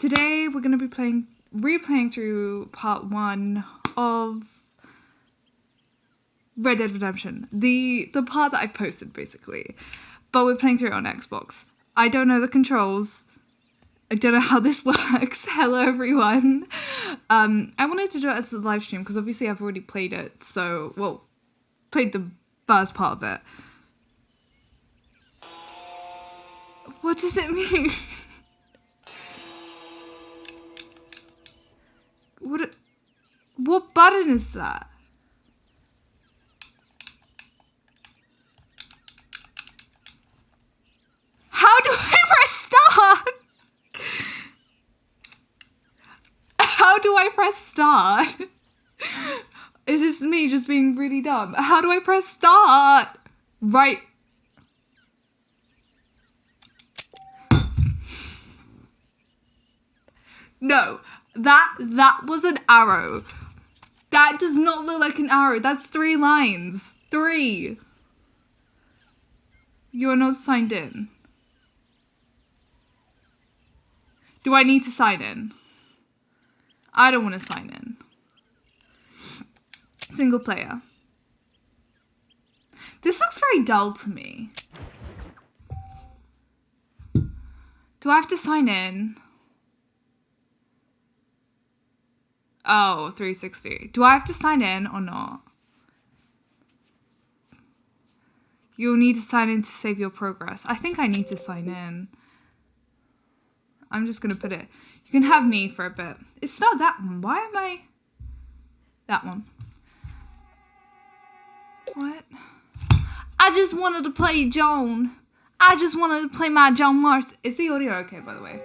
Today we're going to be replaying through part 1 of Red Dead Redemption. The part that I posted, basically. But we're playing through it on Xbox. I don't know the controls. I don't know how this works. Hello, everyone. I wanted to do it as a live stream because obviously I've already played it. So, well, played the first part of it. What does it mean? What button is that? How do I press start? How do I press start? Is this me just being really dumb? How do I press start? Right. No, that was an arrow. That does not look like an arrow. That's 3 lines. 3. You're not signed in. Do I need to sign in? I don't want to sign in. Single player. This looks very dull to me. Do I have to sign in? Oh, 360. Do I have to sign in or not? You'll need to sign in to save your progress. I think I need to sign in. I'm just going to put it. You can have me for a bit. It's not that one. Why am I... That one. What? I just wanted to play Joan. I just wanted to play my John Marston. Is the audio okay, by the way?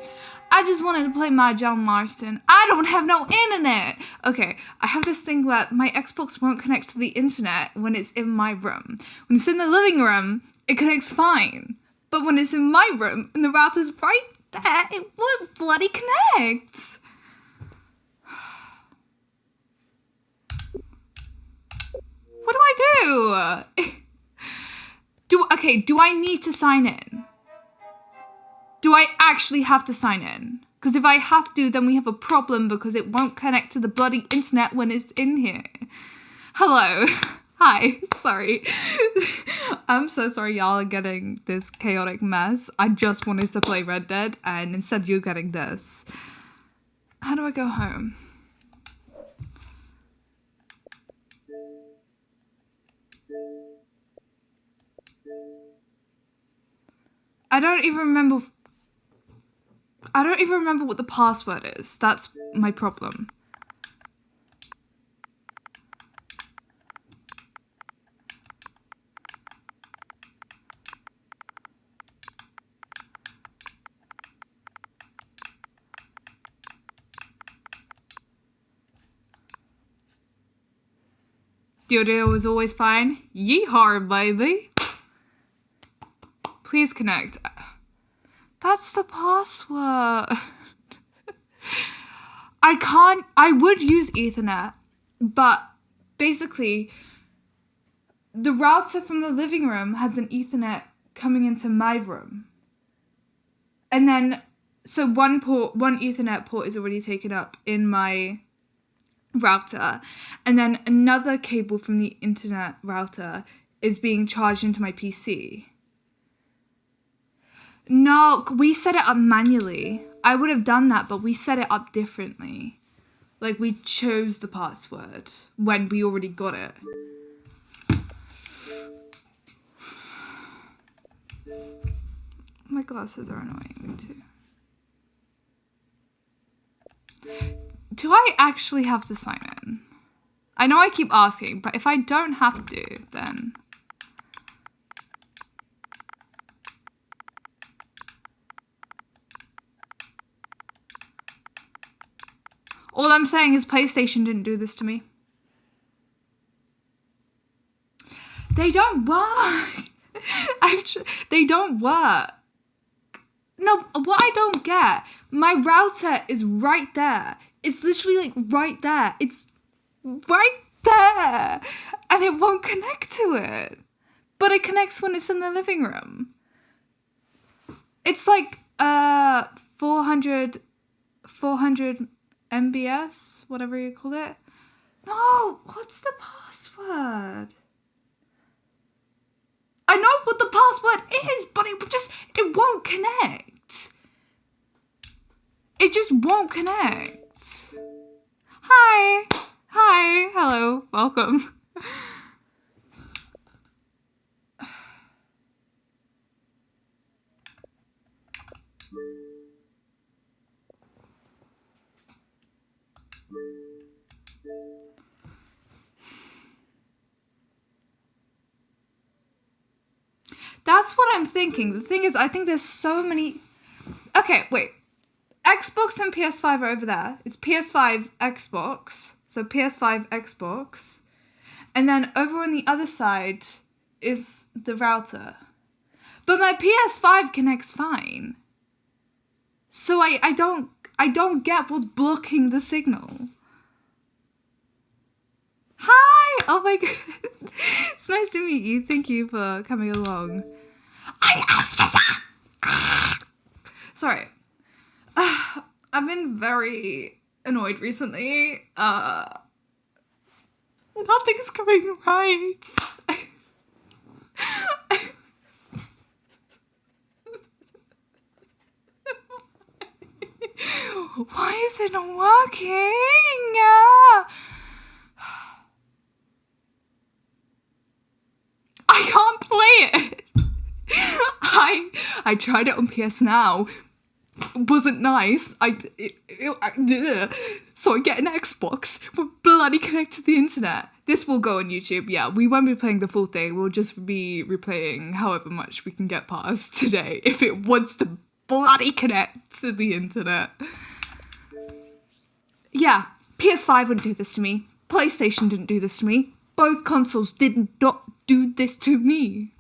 I just wanted to play my John Marston. I don't have no internet. Okay, I have this thing where my Xbox won't connect to the internet when it's in my room. When it's in the living room, it connects fine. But when it's in my room and the router's right there, it won't bloody connect. What do I do? Do I need to sign in? Do I actually have to sign in? Because if I have to, then we have a problem because it won't connect to the bloody internet when it's in here. Hello. Hi. Sorry. I'm so sorry y'all are getting this chaotic mess. I just wanted to play Red Dead and instead you're getting this. How do I go home? I don't even remember what the password is. That's my problem. The audio was always fine. Yeehaw, baby. Please connect. That's the password. I would use Ethernet, but basically the router from the living room has an Ethernet coming into my room. And then, so one Ethernet port is already taken up in my router. And then another cable from the internet router is being charged into my PC. No, we set it up manually. I would have done that, but we set it up differently. Like, we chose the password when we already got it. My glasses are annoying me too. Do I actually have to sign in? I know I keep asking, but if I don't have to, then... All I'm saying is PlayStation didn't do this to me. They don't work. They don't work. No, what I don't get, my router is right there. It's literally like right there. It's right there. And it won't connect to it. But it connects when it's in the living room. It's like 400 400 MBS, whatever you call it. No, what's the password? I know what the password is, but it won't connect. It just won't connect. Hi, hello, welcome. That's what I'm thinking. The thing is, I think there's so many... Okay, wait. Xbox and PS5 are over there. It's PS5, Xbox. So PS5, Xbox. And then over on the other side is the router. But my PS5 connects fine. So I don't get what's blocking the signal. Hi! Oh my god. It's nice to meet you. Thank you for coming along. Sorry. I've been very annoyed recently. Nothing's going right. Why is it not working? I can't play it. I tried it on PS Now. It wasn't nice. So I get an Xbox, but bloody connect to the internet. This will go on YouTube. Yeah, we won't be playing the full thing. We'll just be replaying however much we can get past today if it wants to bloody connect to the internet. Yeah, PS5 wouldn't do this to me. PlayStation didn't do this to me. Both consoles did not do this to me.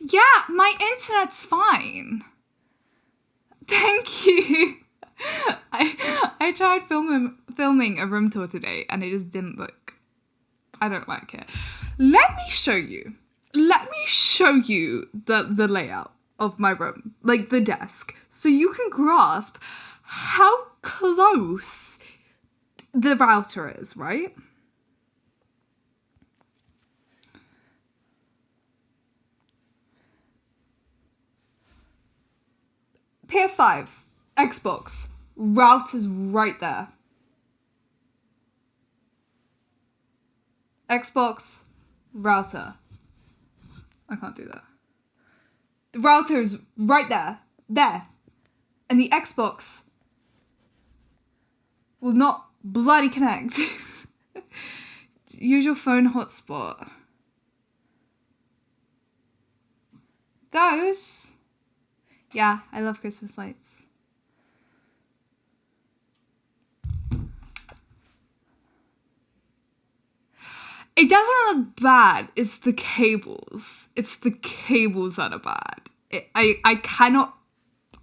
Yeah, my internet's fine. Thank you. I tried filming a room tour today and it just didn't look... I don't like it. Let me show you the layout of my room, like the desk, so you can grasp how close the router is, right? PS5, Xbox, router's right there. Xbox, router. I can't do that. The router's right there. And the Xbox will not bloody connect. Use your phone hotspot. Those... Yeah, I love Christmas lights. It doesn't look bad. It's the cables. It's the cables that are bad. I cannot...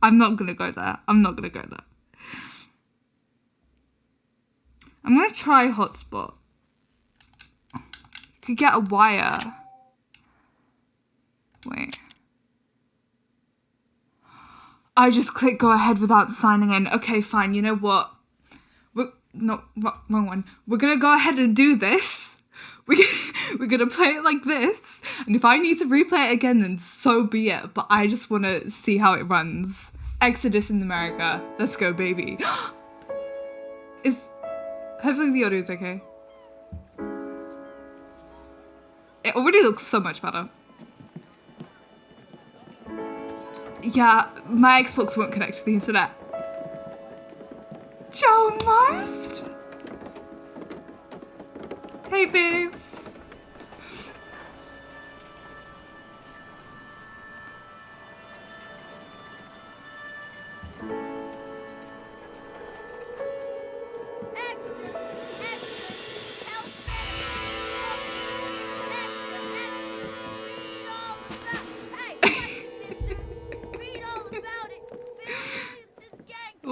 I'm not gonna go there. I'm not gonna go there. I'm gonna try hotspot. You could get a wire. Wait. I just clicked go ahead without signing in. Okay, fine. You know what? Wrong one. We're gonna go ahead and do this. We're gonna play it like this. And if I need to replay it again, then so be it. But I just want to see how it runs. Exodus in America. Let's go, baby. Hopefully the audio is okay. It already looks so much better. Yeah, my Xbox won't connect to the internet. Joe Marst! Hey, babes.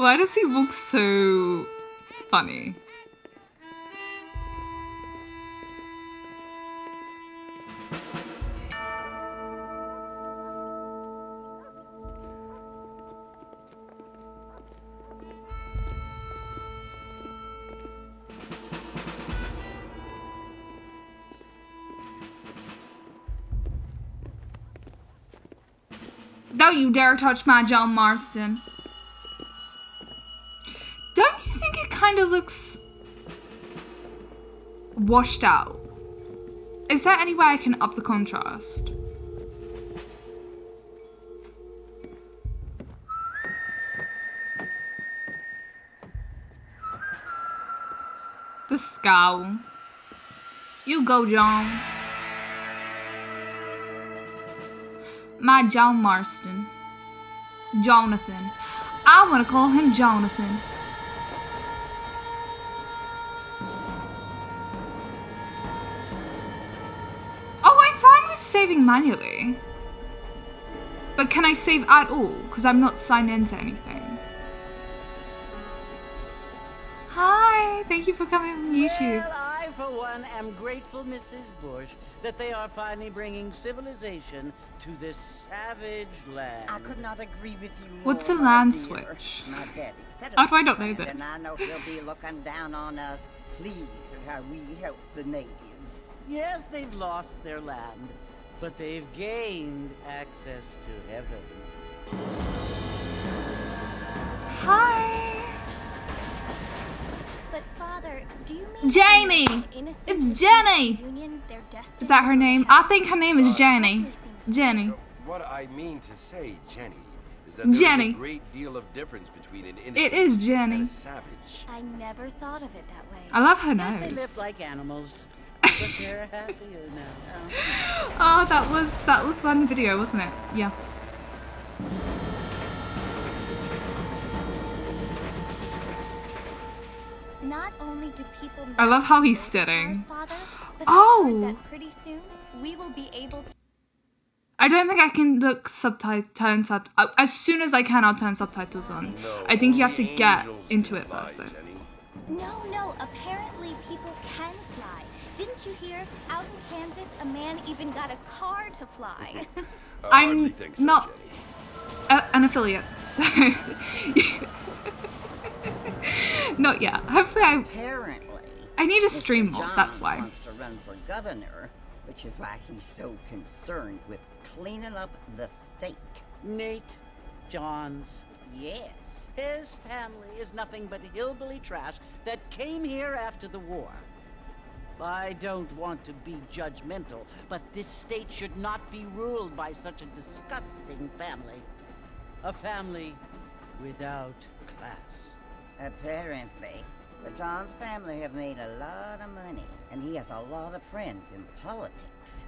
Why does he look so funny? Don't you dare touch my John Marston. Don't you think it kind of looks washed out? Is there any way I can up the contrast? The scowl. You go, John. My John Marston. Jonathan. I want to call him Jonathan. Oh, I'm fine with saving manually. But can I save at all? Because I'm not signed into anything. Hi, thank you for coming from YouTube. Well, I, for one, am grateful, Mrs. Bush, that they are finally bringing civilization to this savage land. I could not agree with you more. What's a my land dear. switch? My daddy said it How do I was not know land, this? And I know he'll be looking down on us, pleased at how we help the natives. Yes, they've lost their land, but they've gained access to heaven. Hi. But Father, do you mean Janie! an innocent It's Jenny! union they're destined Is that her to name? I think her name is Jenny. Jenny. What I mean to say, Jenny, is that there's Jenny. a great deal of difference between an innocent It is Jenny. and a savage. I never thought of it that way. I love her Yes, they live nose. like animals, but they're happier now. Oh, that was one video, wasn't it? Yeah. Not only do people I love how he's know sitting. ours, Father, but Oh. I heard that pretty soon we will be able to. I don't think I can look as soon as I can, I'll turn subtitles on. No, I think you have to only get angels into can it fly, first. Though. Jenny. No, apparently people can fly. Didn't you hear? Out in Kansas, a man even got a car to fly. I I'm hardly think so, not- Jenny. An affiliate, so not yet. Hopefully, Apparently, I need to Mr. stream more. That's Johns why. wants to run for governor, which is why he's so concerned with cleaning up the state. Nate Johns. Yes. His family is nothing but hillbilly trash that came here after the war. I don't want to be judgmental, but this state should not be ruled by such a disgusting family. A family without class. Apparently, the Johns family have made a lot of money, and he has a lot of friends in politics.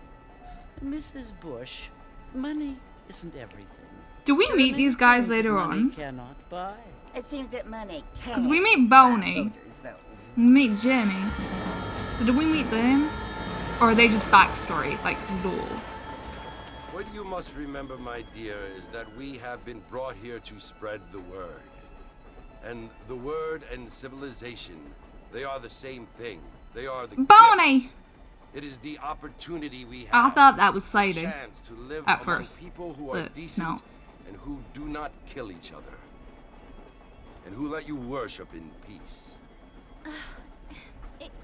Mrs. Bush, money isn't everything. Do we There are meet many these guys things that later money on? cannot buy. It seems that money can. 'Cause we meet buy Boney. voters, though. We meet Jenny. So do we meet them, or are they just backstory, like lore? What you must remember, my dear, is that we have been brought here to spread the word. And the word and civilization, they are the same thing. They are the Boney! gifts. It is the opportunity we I have. thought that was the Sadie chance to live at among first, people who are but decent no. and who do not kill each other. And who let you worship in peace.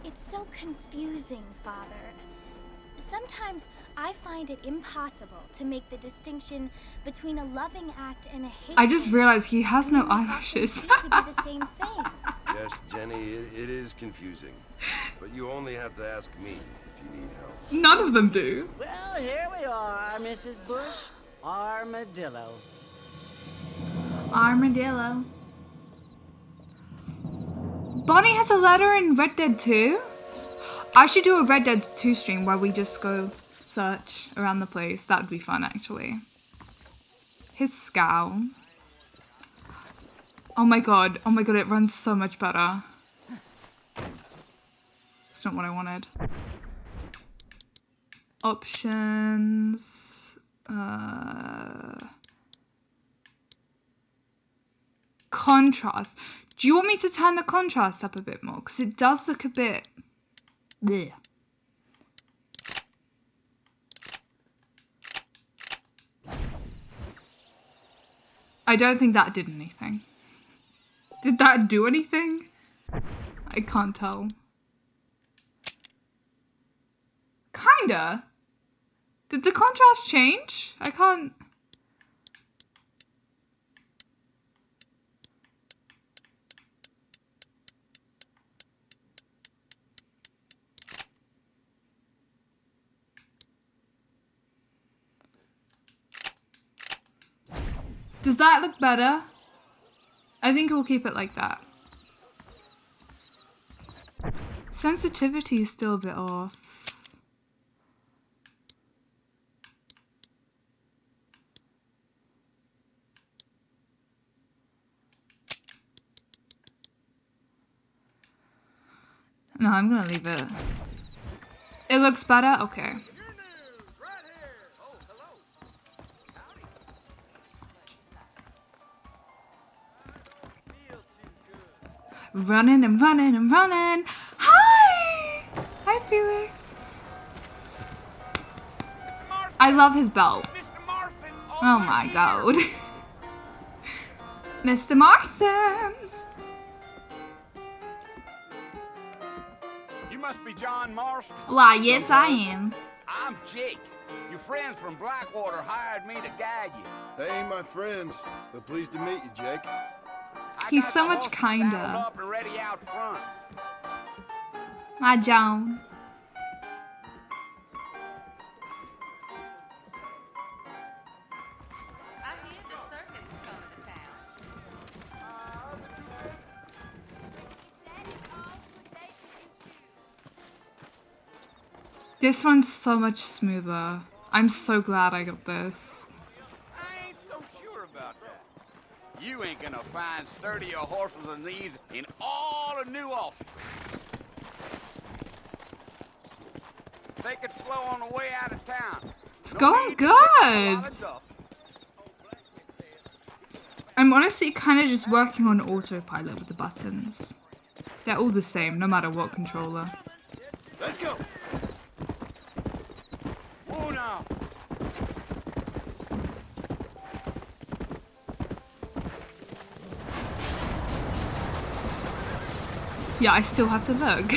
It's so confusing, Father. Sometimes I find it impossible to make the distinction between a loving act and a hate. I just realized he has no They often eyelashes. seem to be the same thing. Yes, Jenny, it is confusing. But you only have to ask me if you need help. None of them do. Well, here we are, Mrs. Bush. Armadillo. Armadillo. Bonnie has a letter in Red Dead 2? I should do a Red Dead 2 stream where we just go search around the place. That would be fun, actually. His scowl. Oh my god, it runs so much better. It's not what I wanted. Options. contrast. Do you want me to turn the contrast up a bit more? Because it does look a bit... bleh. I don't think that did anything. Did that do anything? I can't tell. Kinda. Did the contrast change? I can't... Does that look better? I think we'll keep it like that. Sensitivity is still a bit off. No, I'm gonna leave it. It looks better? Okay. Running and running and running. Hi! Hi, Felix. I love his belt. Oh my god. Mr. Marston. You must be John Marshal. Why, yes, I am. I'm Jake. Your friends from Blackwater hired me to guide you. They ain't my friends, but pleased to meet you, Jake. He's so much kinder. Up and ready out front. My John. I hear the circus is coming to town. This one's so much smoother. I'm so glad I got this. I ain't so sure about that. You ain't gonna find sturdier horses than these in all of New Ulster. Take it slow on the way out of town. It's going good. I'm honestly kind of just working on autopilot with the buttons. They're all the same, no matter what controller. Let's go. Whoa now. Yeah, I still have to look.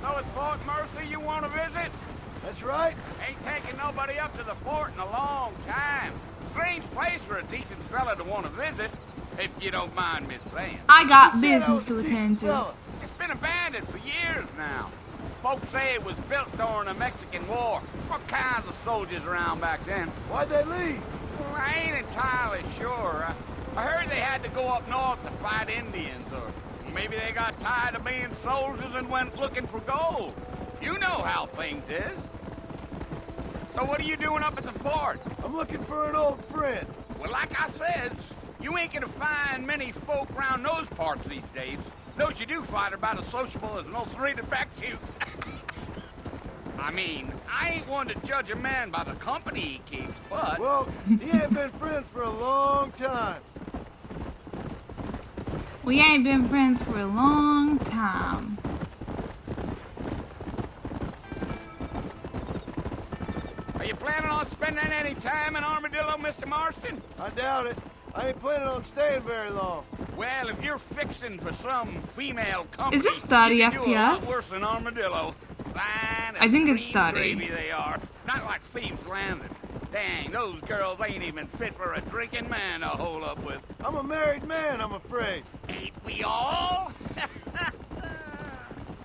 So it's Fort Mercy you want to visit? That's right. Ain't taking nobody up to the fort in a long time. Strange place for a decent fella to want to visit, if you don't mind me saying. I got Who said I business was to a decent attend to. fella? It's been abandoned for years now. Folks say it was built during the Mexican War. What kinds of soldiers around back then? Why'd they leave? Well, I ain't entirely sure. I heard they had to go up north to fight Indians, or maybe they got tired of being soldiers and went looking for gold. You know how things is. So what are you doing up at the fort? I'm looking for an old friend. Well, like I says, you ain't gonna find many folk around those parts these days. Those you do find are about as sociable as an ulcerated back tooth. I mean, I ain't one to judge a man by the company he keeps, but... Well, he ain't been friends for a long time. We ain't been friends for a long time. Are you planning on spending any time in Armadillo, Mr. Marston? I doubt it. I ain't planning on staying very long. Well, if you're fixing for some female company, Is this 30 you can do a lot FPS? worse than Armadillo. Fine I think it's green 30. gravy they are. Not like Thieves Landing. Dang, those girls ain't even fit for a drinking man to hole up with. I'm a married man, I'm afraid. Ain't we all?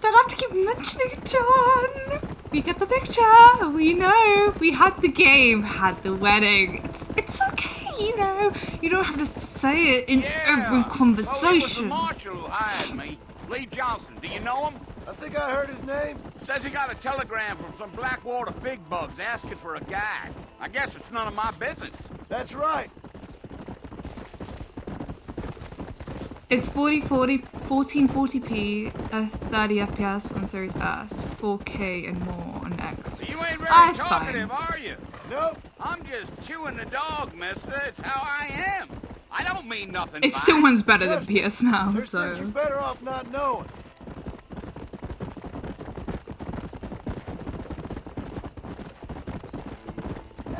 Don't have to keep mentioning it, John. We get the picture. We know. We had the game, had the wedding. It's okay, you know. You don't have to say it in every conversation. Well, it was the Marshal who hired me. Lee Johnson, do you know him? I think I heard his name. Says he got a telegram from some Blackwater big bugs asking for a guide. I guess it's none of my business. That's right. It's 1440p, 30 FPS on Series S, 4K and more on X. So you ain't very Ah, it's talkative, fine. are you? Nope. I'm just chewing the dog, mister. It's how I am. I don't mean nothing It by still it. one's better than Trust me, PS now, There's so. things you're better off not knowing.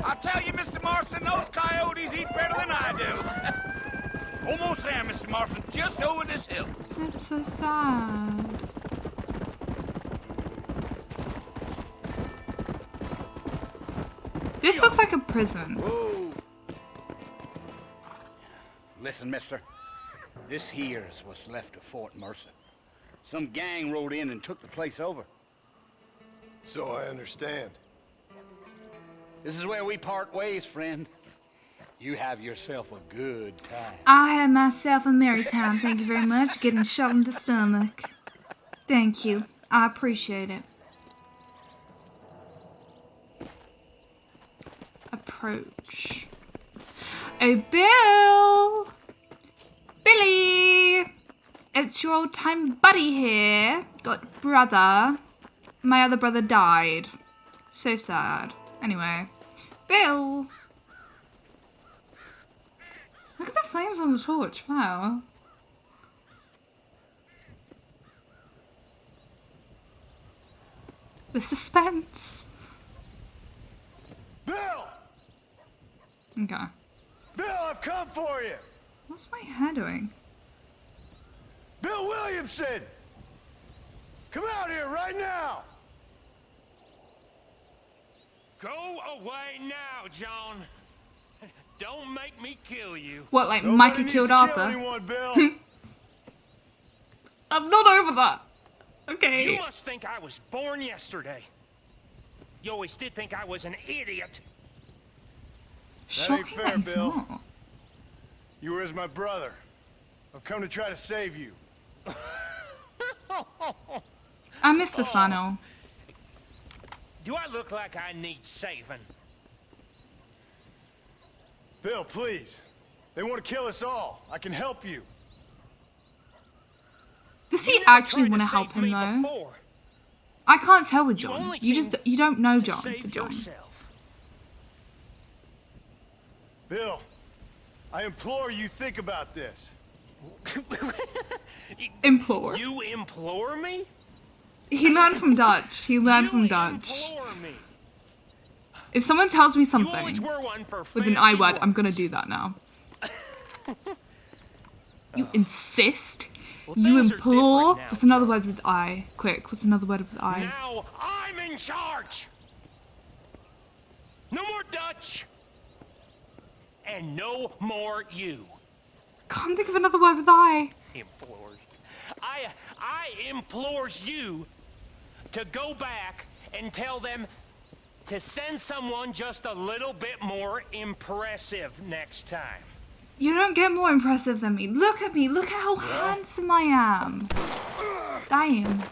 I'll tell you, Mr. Marston, those coyotes eat better than I do. Almost there, Mr. Marston, just over this hill. That's so sad. This looks like a prison. Whoa. Listen, mister. This here is what's left of Fort Mercer. Some gang rode in and took the place over. So I understand. This is where we part ways, friend. You have yourself a good time. I had myself a merry time, thank you very much. Getting shot in the stomach. Thank you. I appreciate it. Approach. Oh, Bill! Billy! It's your old time buddy here. Got brother. My other brother died. So sad. Anyway. Bill! Look at the flames on the torch. Wow. The suspense. Bill! Okay. Bill, I've come for you! What's my hair doing? Bill Williamson! Come out here right now! Go away now, John. Don't make me kill you. What, like Nobody Micah needs killed to Arthur? kill anyone, Bill. I'm not over that. Okay. You must think I was born yesterday. You always did think I was an idiot. That ain't Shocking fair, that he's Bill. not. You were as my brother. I've come to try to save you. I missed the funnel. Do I look like I need saving? Bill, please. They want to kill us all. I can help you. Does he You never actually tried want to save help him me though? before. I can't tell with You John. only You seem you don't know to John. save For John. yourself. Bill, I implore you think about this. Implore. You implore me? He learned from Dutch. He learned You from Dutch. implore me. If someone tells me You something always were one for with an I fancy word, I'm gonna words. do that now. You insist? Well, You things are implore? different now, What's another John. word with I? Quick, what's another word with I? Now I'm in charge. No more Dutch. And no more you. Can't think of another word with I. Implores. I implores you to go back and tell them to send someone just a little bit more impressive next time. You don't get more impressive than me. Look at me. Look at how handsome I am. Damn.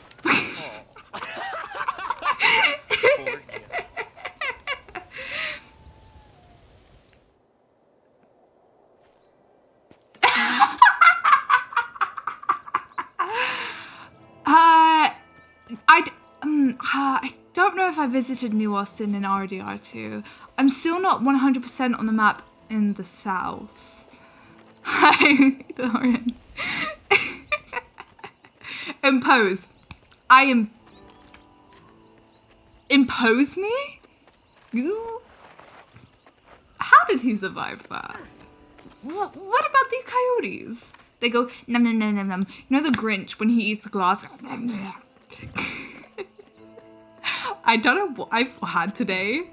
I don't know if I visited New Austin in RDR2. I'm still not 100% on the map in the south. Hi, Lauren. Impose. I am. Impose me? You? How did he survive that? What about these coyotes? They go num num num num num. You know the Grinch when he eats the glass? I don't know what I've had today,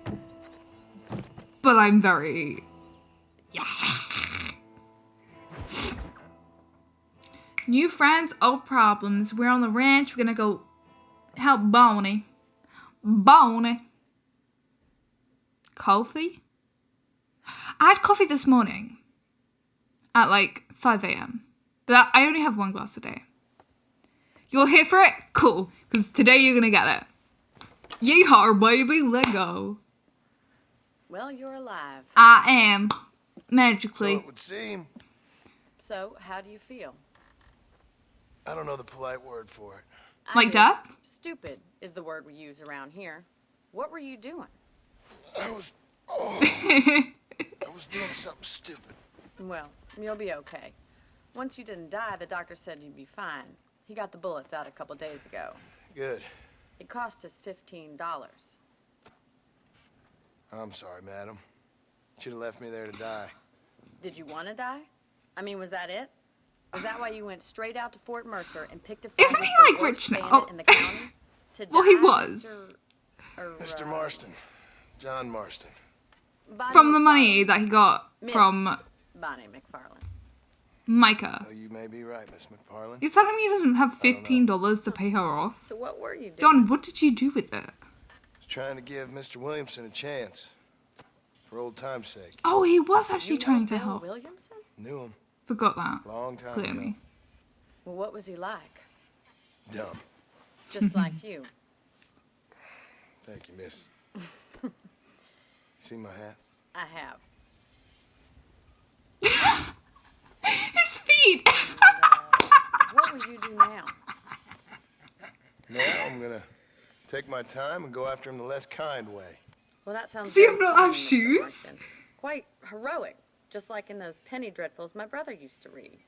but I'm very. New friends, old problems. We're on the ranch. We're gonna go help Bonnie. Bonnie. Coffee? I had coffee this morning at like 5 a.m. But I only have one glass a day. You're here for it? Cool. Because today you're gonna get it. Yeehaw, baby. Let go. Well, you're alive. I am. So Magically. it would seem. So, how do you feel? I don't know the polite word for it. I Like do. death? Stupid is the word we use around here. What were you doing? I was I was doing something stupid. Well, you'll be okay. Once you didn't die, the doctor said you'd be fine. He got the bullets out a couple days ago. Good. It cost us $15. I'm sorry, madam. Should have left me there to die. Did you want to die? I mean, was that it? Was that why you went straight out to Fort Mercer and picked a fight Isn't with he, the like, worst rich now? bandit in the county? To Well, he die, was. Mr. Marston. John Marston. Bonnie From the money MacFarlane. that he got Miss from Bonnie MacFarlane. Micah. Oh, you may be right, Miss MacFarlane. You're telling me he doesn't have $15 to pay her off? So what were you doing? John, what did you do with it? Was trying to give Mr. Williamson a chance. For old time's sake. Oh, he was actually You know trying to Bill help. Williamson? Knew him. Forgot that. Long time Clearly. ago. Well, what was he like? Dumb. Just like you. Thank you, miss. See my hat? I have. His feet! What will you do now? Now I'm gonna take my time and go after him the less kind way. Well, that sounds Does he very not have fine, Mr. shoes? Marston. Quite heroic, just like in those penny dreadfuls my brother used to read.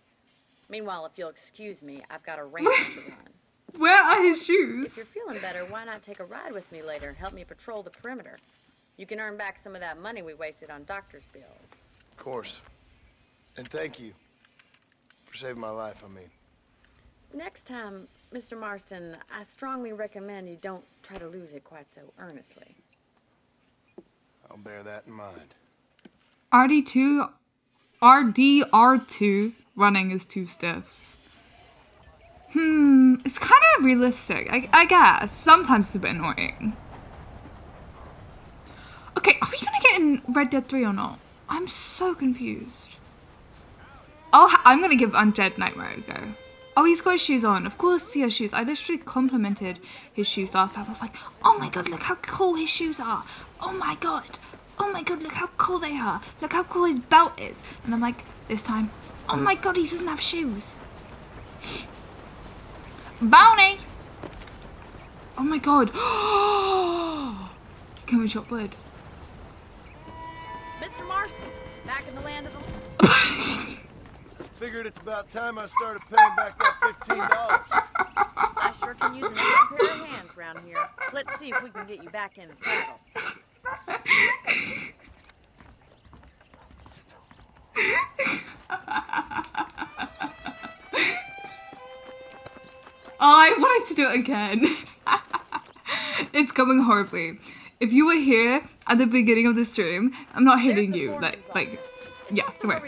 Meanwhile, if you'll excuse me, I've got a ranch to run. Where are his If shoes? you're feeling better, why not take a ride with me later and help me patrol the perimeter? You can earn back some of that money we wasted on doctor's bills. Of course. And thank you. For saving my life, I mean. Next time, Mr. Marston, I strongly recommend you don't try to lose it quite so earnestly. I'll bear that in mind. RDR2 running is too stiff. It's kind of realistic, I guess. Sometimes it's a bit annoying. Okay, are we gonna get in Red Dead 3 or not? I'm so confused. I'm gonna give Undead Nightmare a go. Oh, he's got his shoes on. Of course he has shoes. I literally complimented his shoes last time. I was like, oh my god, look how cool his shoes are. Oh my god. Oh my god, look how cool they are. Look how cool his belt is. And I'm like, this time, oh my god, he doesn't have shoes. Bounty! Oh my god. Can we chop wood? Mr. Marston, back in the land of the... Figured it's about time I started paying back that $15. I sure can use an extra pair of hands around here. Let's see if we can get you back in the saddle. I wanted to do it again. It's going horribly. If you were here at the beginning of the stream, I'm not hitting you. Like, yeah, right.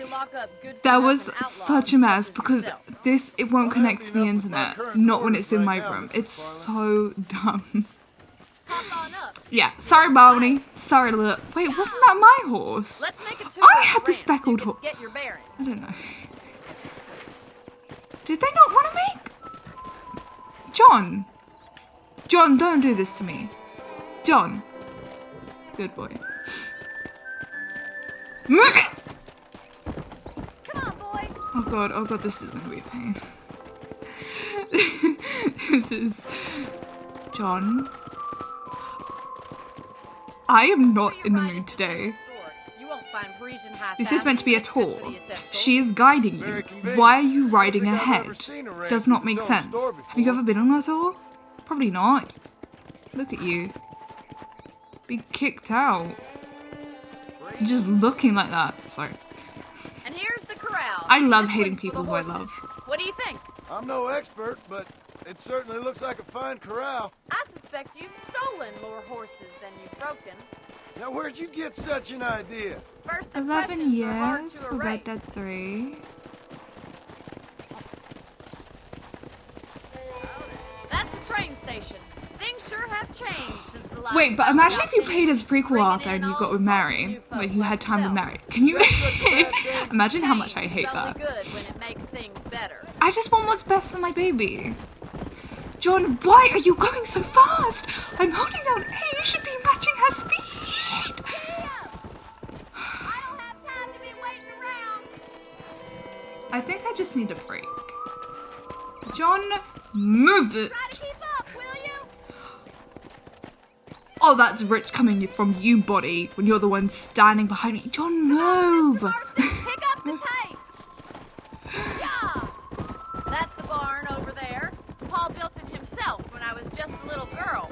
That was such a mess because it won't connect to the internet. Not when it's in my room. It's so dumb. Yeah, sorry, Barney. Sorry, look. Wait, wasn't that my horse? I had the speckled horse. Get your bearings. I don't know. Did they not want to make? John, don't do this to me. John. Good boy. Move it! Come on, boy. Oh god, this is gonna be a pain. This is... John. I am not in the mood today. This is meant to be a tour. She is guiding you. Why are you riding ahead? Does not make sense. Have you ever been on a tour? Probably not. Look at you. Be kicked out. Just looking like that. Sorry. And here's the corral. I love hating people who I love. What do you think? I'm no expert, but it certainly looks like a fine corral. I suspect you've stolen more horses than you've broken. Now, where'd you get such an idea? First 11 impressions are hard years to for Red erase. Dead 3. That's the train station. Things sure have changed since the last Wait, but time we imagine got if you finished played as prequel bringing Arthur in and you all got with sorts of Mary. new Like, folk you had time with myself. Mary. Can you imagine how much I Change hate is only that? good when it makes things better. I just want what's best for my baby. John, why are you going so fast? I'm holding down A. You should be matching her speed. I think I just need a break. John, move it. Oh, that's rich coming from you, buddy, when you're the one standing behind me. John, move! Pick up the pace! Yeah! That's the barn over there. Paul built it himself when I was just a little girl.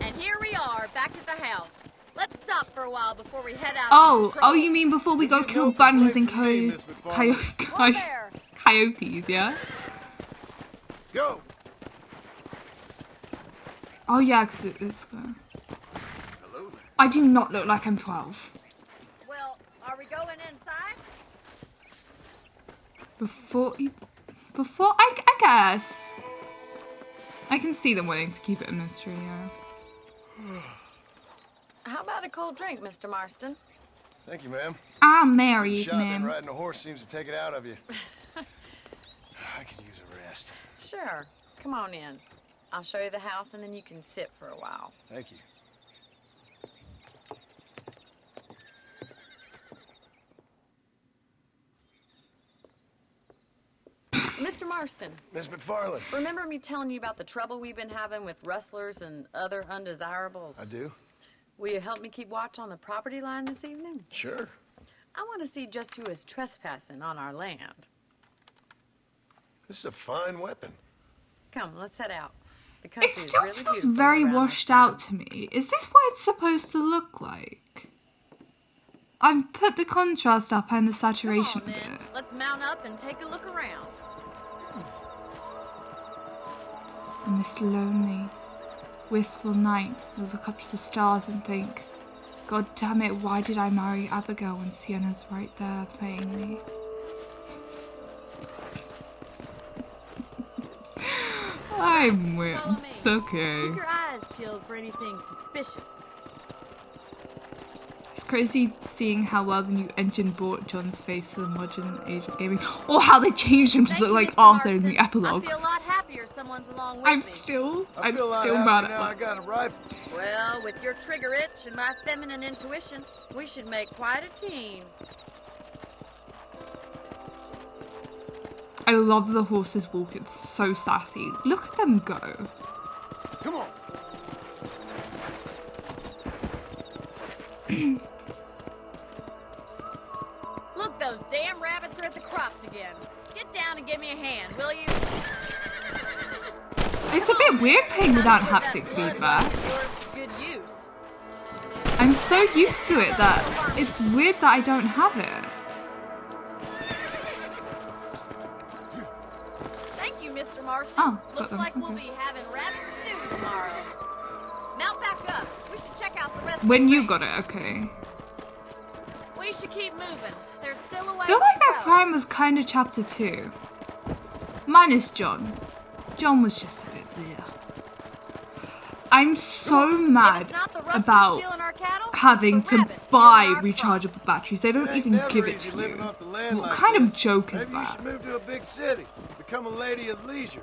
And here we are, back at the house. Let's stop for a while before we head out. Oh, you mean before we go kill bunnies and coyotes, yeah? Go! Oh yeah, because it's... I do not look like I'm 12. Well, are we going inside? Before, I guess. I can see them wanting to keep it a mystery, yeah. How about a cold drink, Mr. Marston? Thank you, ma'am. I'm married, Shot, then ma'am. riding a horse seems to take it out of you. I could use a rest. Sure. Come on in. I'll show you the house and then you can sit for a while. Thank you. Mr. Marston. Miss MacFarlane. Remember me telling you about the trouble we've been having with rustlers and other undesirables? I do. Will you help me keep watch on the property line this evening? Sure. I want to see just who is trespassing on our land. This is a fine weapon. Come, let's head out. The country It still is really feels beautiful very around washed this time. out to me. Is this what it's supposed to look like? I've put the contrast up and the saturation Come on, a then. bit. Let's mount up and take a look around. On this lonely, wistful night, I look up to the stars and think, God damn it, why did I marry Abigail when Sienna's right there playing me? I'm weird. Follow me. It's okay. Keep your eyes peeled for anything suspicious. It's crazy seeing how well the new engine brought John's face to the modern age of gaming, or how they changed him to Thank look you, like Mr. Arthur in the Marston. epilogue. I feel a lot happier someone's along with I'm me. still I feel a lot mad happier at now I that. got a rifle. Well, with your trigger itch and my feminine intuition, we should make quite a team. I love the horses walk, it's so sassy. Look at them go. Come on. Look, those damn rabbits are at the crops again. Get down and give me a hand, will you? It's a bit weird playing without Put that haptic blood feedback. lust of yours to good use. I'm so used to it that it's weird that I don't have it. Thank you, Mr. Marston. Oh, got Looks them, like we'll okay. be having rabbit stew tomorrow. Mount back up. We should check out the rest When of the you range. got it, okay. We should keep moving. There's still a way I feel to like that go. prime was kind of chapter 2. Minus John. John was just a bit there. I'm so mad If it's not the rustlers about stealing our cattle, having it's the to rabbits buy stealing our rechargeable batteries. They don't It ain't even never give it easy to living you. off the land What like kind of this. joke Maybe is you that? should move to a big city. Become a lady of leisure.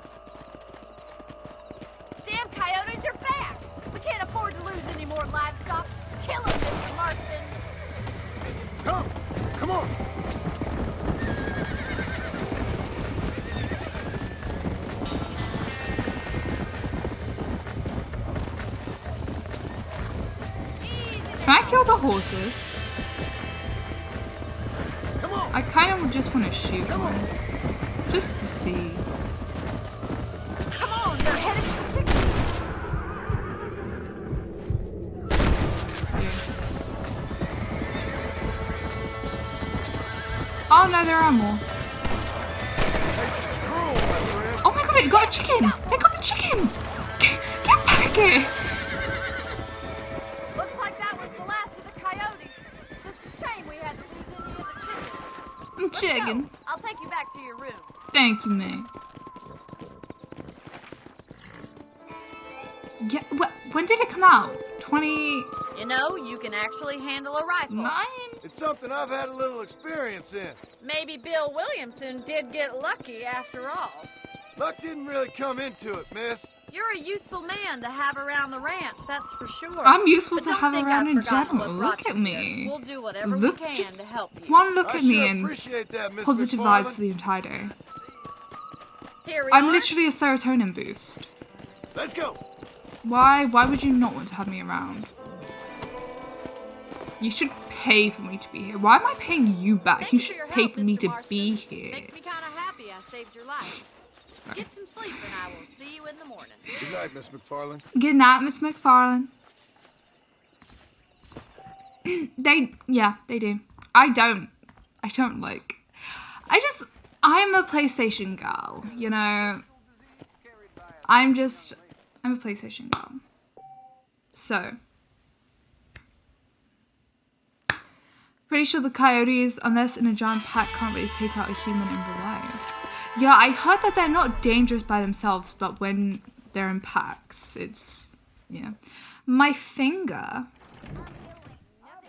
Damn coyotes are back! We can't afford to lose any more livestock. Kill them, Mr. Marston. Come on. Can I kill the horses? Come on. I kind of just want to shoot one. Just to see. Come on, they're headed for the chicken. Oh no, there are more. Nature's cruel, my friend. Oh my god, it got a chicken! They got the chicken! Get back here! Looks like that was the last of the coyotes. Just a shame we had to lose any of the chickens. Let's go. Chicken. I'll take you back to your room. Thank you, mate. Yeah, when did it come out? 29? You know, you can actually handle a rifle. It's something I've had a little experience in. Maybe Bill Williamson did get lucky after all. Luck didn't really come into it, miss. You're a useful man to have around the ranch, that's for sure. I'm useful But to don't have think around I've in forgotten general. what brought Look at you here. me. We'll do whatever Look, we can just to help you. one look I at me sure and appreciate that, Miss positive MacFarlane. vibes for the entire day. Here we I'm are. literally a serotonin boost. Let's go. Why would you not want to have me around? You should pay for me to be here. Why am I paying you back? Thank You for should your pay help, for me Mr. to Marston. be here. Makes me kind of happy I saved your life. Get some sleep and I will see you in the morning. Good night, Miss MacFarlane. Good night, Miss MacFarlane. They do. I don't like. I'm a PlayStation girl, you know. I'm a PlayStation girl. So. Pretty sure the coyotes, unless in a giant pack, can't really take out a human in real life. Yeah, I heard that they're not dangerous by themselves, but when they're in packs, it's, yeah. My finger.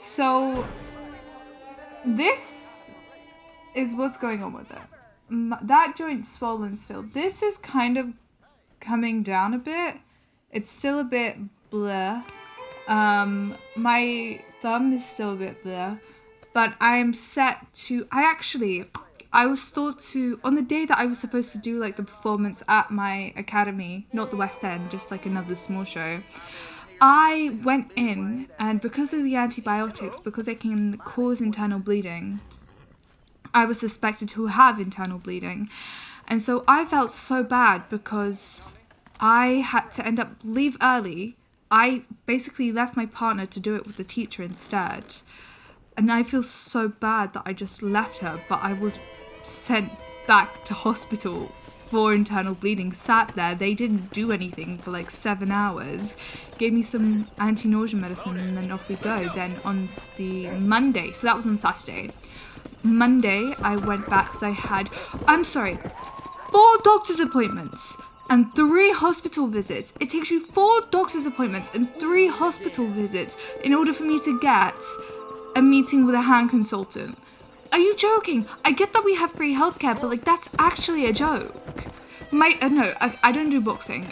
So, this is what's going on with it. That joint's swollen still. This is kind of coming down a bit. It's still a bit blur. My thumb is still a bit blur. But I'm set to, I was thought to, on the day that I was supposed to do like the performance at my academy, not the West End, just like another small show, I went in, and because of the antibiotics, because they can cause internal bleeding, I was suspected to have internal bleeding. And so I felt so bad because I had to leave early. I basically left my partner to do it with the teacher instead. And I feel so bad that I just left her, but I was sent back to hospital for internal bleeding, sat there. They didn't do anything for like 7 hours, gave me some anti-nausea medicine, and then off we go. Then on the Monday, so that was on Saturday, Monday, I went back because I had, 4 doctor's appointments and 3 hospital visits. It takes you 4 doctor's appointments and 3 hospital visits in order for me to get a meeting with a hand consultant. Are you joking? I get that we have free healthcare, but like that's actually a joke. I don't do boxing.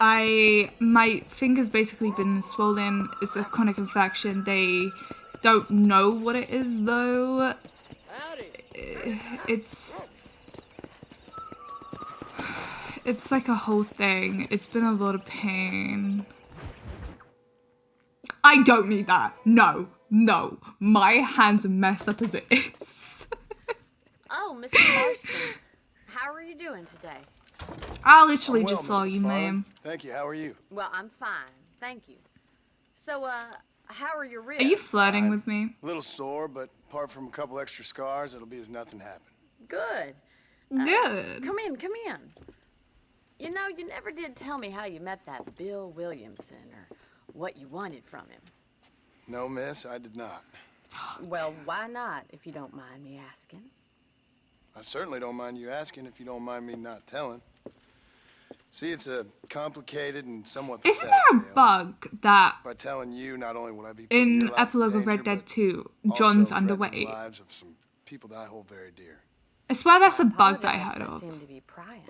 My finger's basically been swollen. It's a chronic infection. They don't know what it is though. It's like a whole thing. It's been a lot of pain. I don't need that. No. My hands are messed up as it is. Oh, Mr. Marston. How are you doing today? I literally Well, just saw Mr. you, MacFarlane. ma'am. Thank you. How are you? Well, I'm fine. Thank you. So, how are your ribs? Are you flirting Fine. with me? A little sore, but apart from a couple extra scars, it'll be as nothing happened. Good. Good. Come in. You know, you never did tell me how you met that Bill Williamson or what you wanted from him. No, miss, I did not. Well, why not, if you don't mind me asking? I certainly don't mind you asking if you don't mind me not telling. See, it's a complicated and somewhat Isn't pathetic there a tale. bug that By telling you, not only would I be putting in your life epilogue in of Red danger, Dead but 2, also John's threatening the underway? lives of some people that I hold very dear. I swear that's a bug that I apologize heard if I of. seem to be prying.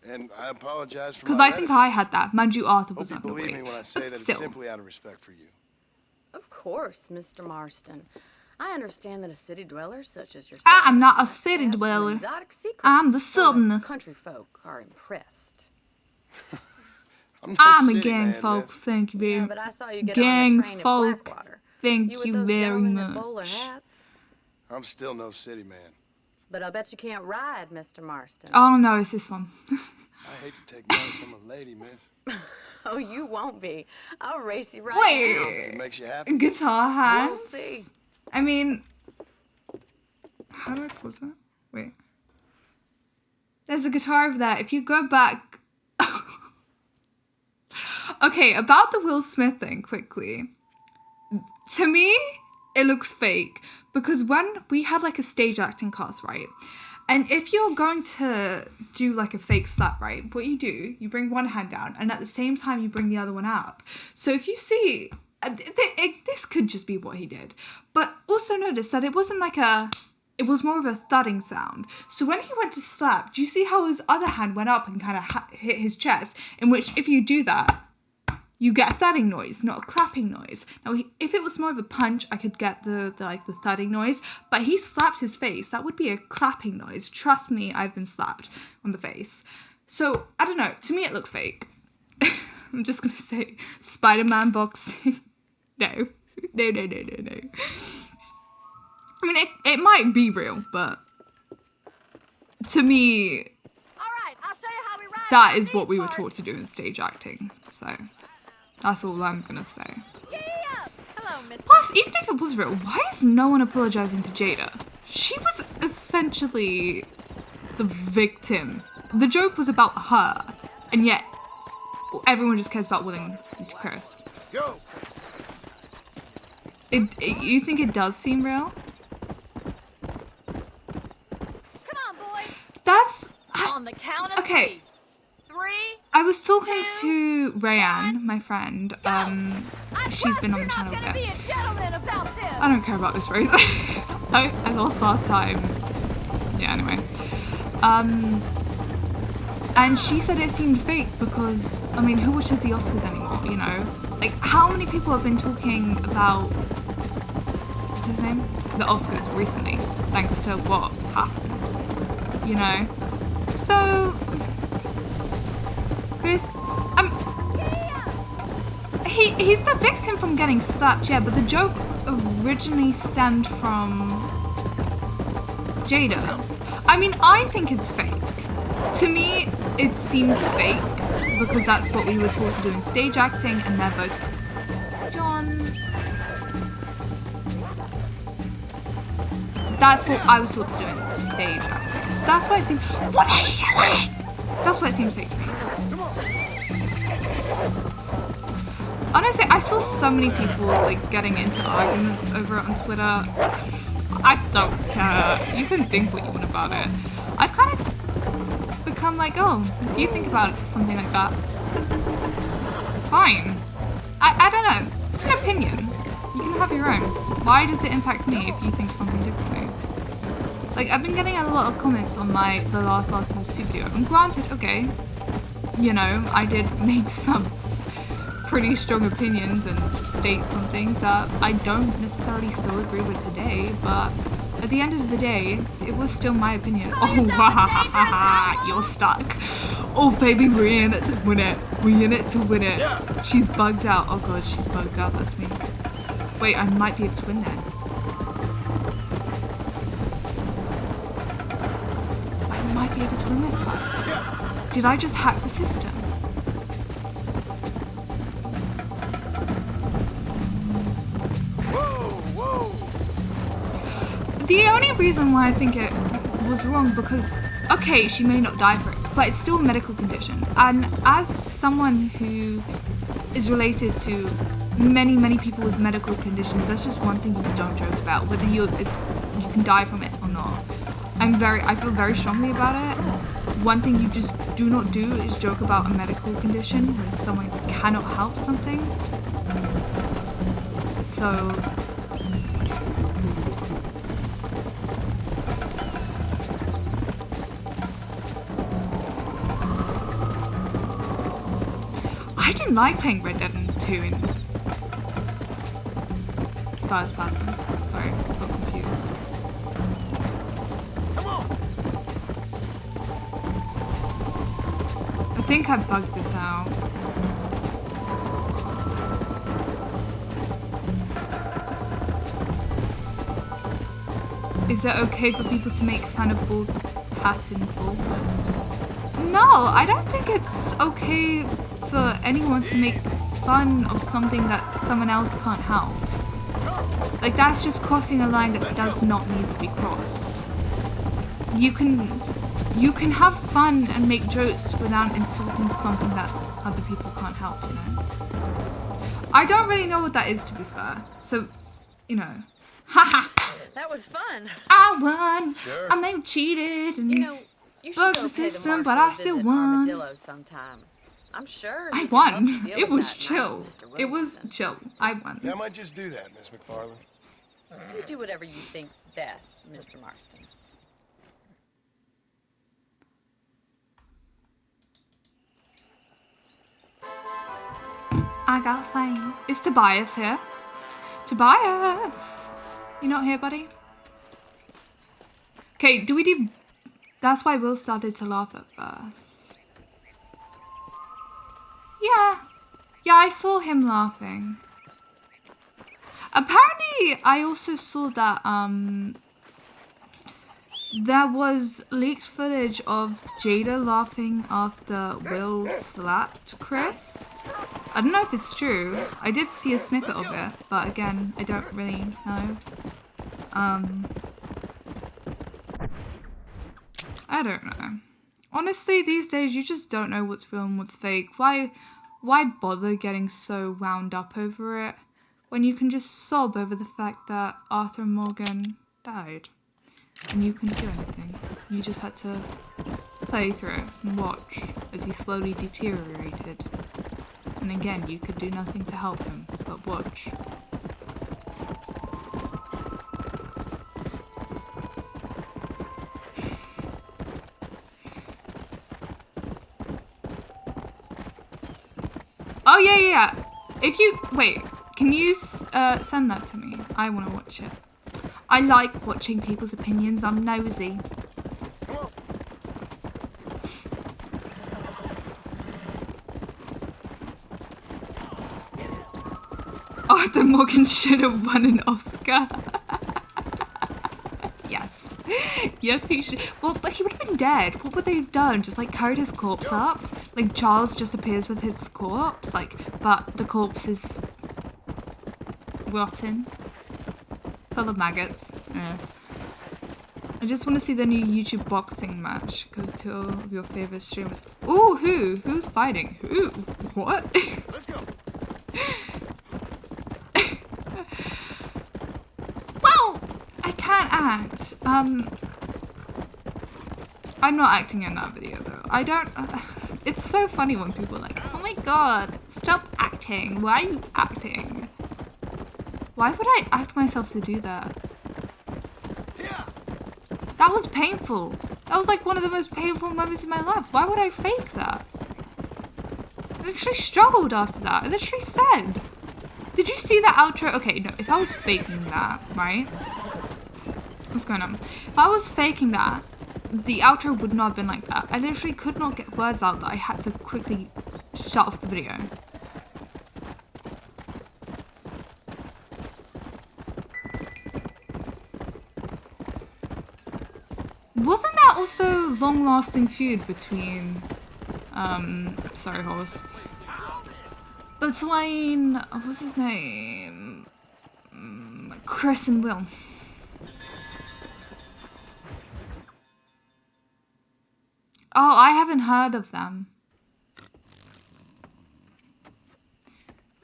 And I apologize for Because my I think I reticence. had that. Mind you, Arthur Hope was you underway. believe me when I say that Still. it's simply out of respect for you. Of course, Mr. Marston. I understand that a city dweller such as yourself I'm not a must city have some dweller. exotic secrets, I'm the or sultan. us country folk are impressed. I'm, no I'm a city gang man, folk, miss. thank you. Yeah, but I saw you get Gang on the train folk, at Blackwater. thank with you those very gentlemen in bowler much. hats. I'm still no city man. But I bet you can't ride, Mr. Marston. Oh no, it's this one. I hate to take money from a lady, miss. Oh, you won't be. I'll race you right If it Wait, makes you happy. guitar now. We'll hands? see. I mean, how do I pause it? Wait. There's a guitar over there. If you go back... Okay, about the Will Smith thing, quickly. To me, it looks fake. Because when we had like a stage acting class, right? And if you're going to do like a fake slap, right? What you do, you bring one hand down and at the same time you bring the other one up. So if you see... this could just be what he did. But also notice that it wasn't like a... It was more of a thudding sound. So when he went to slap, do you see how his other hand went up and kind of hit his chest? In which, if you do that, you get a thudding noise, not a clapping noise. Now, if it was more of a punch, I could get the thudding noise, but he slapped his face. That would be a clapping noise. Trust me, I've been slapped on the face. So, I don't know. To me, it looks fake. I'm just gonna say Spider-Man boxing. No. I mean, it might be real, but to me, I'll show you how we ride. that is what we were taught to do in stage acting. So, that's all I'm gonna say. Hello, Miss. Plus, even if it was real, why is no one apologizing to Jada? She was essentially the victim. The joke was about her, and yet everyone just cares about Willing and Chris. Go. You think it does seem real? Come on, boy. That's... On the count of okay. 3. I was talking to Rayanne, my friend. She's been on the channel a bit. I don't care about this phrase. I lost last time. Yeah, anyway. And she said it seemed fake because, I mean, who watches the Oscars anymore, you know? Like, how many people have been talking about, what's his name? The Oscars recently, thanks to what happened, you know? So, Chris, he's the victim from getting slapped, yeah, but the joke originally stemmed from Jada. I mean, I think it's fake. To me, it seems fake because that's what we were taught to do in stage acting, and they're both... John... That's what I was taught to do in stage acting. So that's why it seems... What are you doing? That's why it seems fake to me. Honestly, I saw so many people like getting into arguments over it on Twitter. I don't care. You can think what you want about it. I've kind of become like, oh, if you think about something like that, fine. I don't know. It's an opinion. You can have your own. Why does it impact me if you think something differently? Like, I've been getting a lot of comments on the last Last 2 video. And granted, okay, you know, I did make some pretty strong opinions and state some things that I don't necessarily still agree with today, but at the end of the day, it was still my opinion. Oh, you're stuck. Oh, baby, we're in it to win it. We're in it to win it. Yeah. She's bugged out. Oh, God, she's bugged out. That's me. Wait, I might be able to win this. I might be able to win this, guys. Did I just hack the system? The only reason why I think it was wrong because, okay, she may not die for it, but it's still a medical condition. And as someone who is related to many, many people with medical conditions, that's just one thing you don't joke about, whether you can die from it or not. I feel very strongly about it. One thing you just do not do is joke about a medical condition when someone cannot help something. So... I didn't like playing Red Dead 2 in first person. Sorry, I got confused. Come on. I think I bugged this out. Is it okay for people to make fun of bald pattern baldness? No, I don't think it's okay for anyone to make fun of something that someone else can't help. Like, that's just crossing a line that does not need to be crossed. You can have fun and make jokes without insulting something that other people can't help, you know? I don't really know what that is, to be fair. So, you know. Haha! That was fun. I won! Sure. I may have cheated and You know, you should bugged go the pay system, the but Marshal I still visit won. Armadillo sometime. I'm sure I he can help won. you deal It with was that chill. nice Mr. It was Williamson. chill. I won. Yeah, I might just do that, Miss MacFarlane. You do whatever you think's best, Mr. Marston. I got fame. Is Tobias here? Tobias! You not here, buddy? Okay, do we do... That's why Will started to laugh at first. Yeah. Yeah, I saw him laughing. Apparently, I also saw that, there was leaked footage of Jada laughing after Will slapped Chris. I don't know if it's true. I did see a snippet of it, but again, I don't really know. I don't know. Honestly, these days, you just don't know what's real and what's fake. Why bother getting so wound up over it when you can just sob over the fact that Arthur Morgan died? And you couldn't do anything. You just had to play through it and watch as he slowly deteriorated. And again, you could do nothing to help him, but watch. Oh, yeah. If you... Wait, can you send that to me? I want to watch it. I like watching people's opinions. I'm nosy. Arthur Morgan should have won an Oscar. Yes. Yes, he should. Well, but he would have been dead. What would they have done? Just like carried his corpse up? Like Charles just appears with his corpse? Like, but the corpse is rotten. Full of maggots. Yeah. I just want to see the new YouTube boxing match because two of your favorite streamers. Ooh, who? Who's fighting? Who? What? Let's go. Well, I can't act. I'm not acting in that video though. I don't. It's so funny when people are like, "Oh my god, stop acting! Why are you acting?" Why would I act myself to do that? That was painful. That was like one of the most painful moments in my life. Why would I fake that? I literally struggled after that. I literally said, did you see that outro? Okay, no, if I was faking that, right? What's going on? If I was faking that, the outro would not have been like that. I literally could not get words out that I had to quickly shut off the video. Wasn't that also long-lasting feud between, sorry, horse. Between, what's his name? Chris and Will. Oh, I haven't heard of them.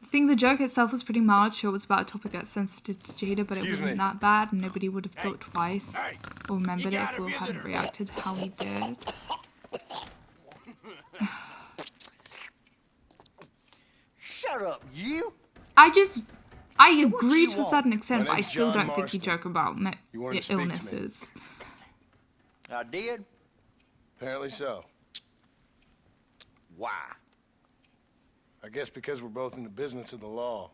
I think the joke itself was pretty mild. Sure, it was about a topic that's sensitive to Jada, but it wasn't that bad, and nobody would have thought twice or remembered it if Will hadn't reacted how he did. Shut up, you! I agree to a certain extent, but I still don't think you joke about illnesses. I did? Apparently so. Why? I guess because we're both in the business of the law.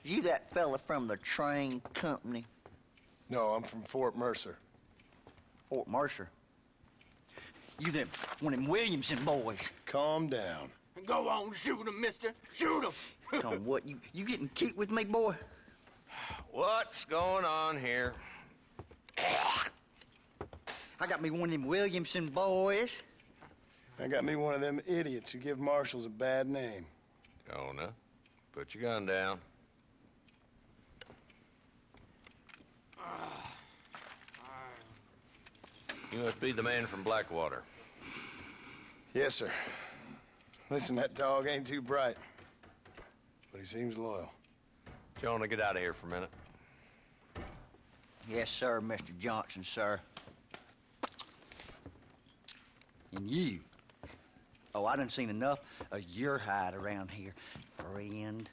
You that fella from the train company? No, I'm from Fort Mercer. Fort Mercer? You them one of them Williamson boys? Calm down. Go on, shoot him, mister. Shoot him. Come on, what? You getting kicked with me, boy? What's going on here? I got me one of them Williamson boys. I got me one of them idiots who give marshals a bad name. Jonah, put your gun down. You must be the man from Blackwater. Yes, sir. Listen, that dog ain't too bright, but he seems loyal. Jonah, get out of here for a minute. Yes, sir, Mr. Johnson, sir. And you. Oh, I done seen enough of your hide around here, friend.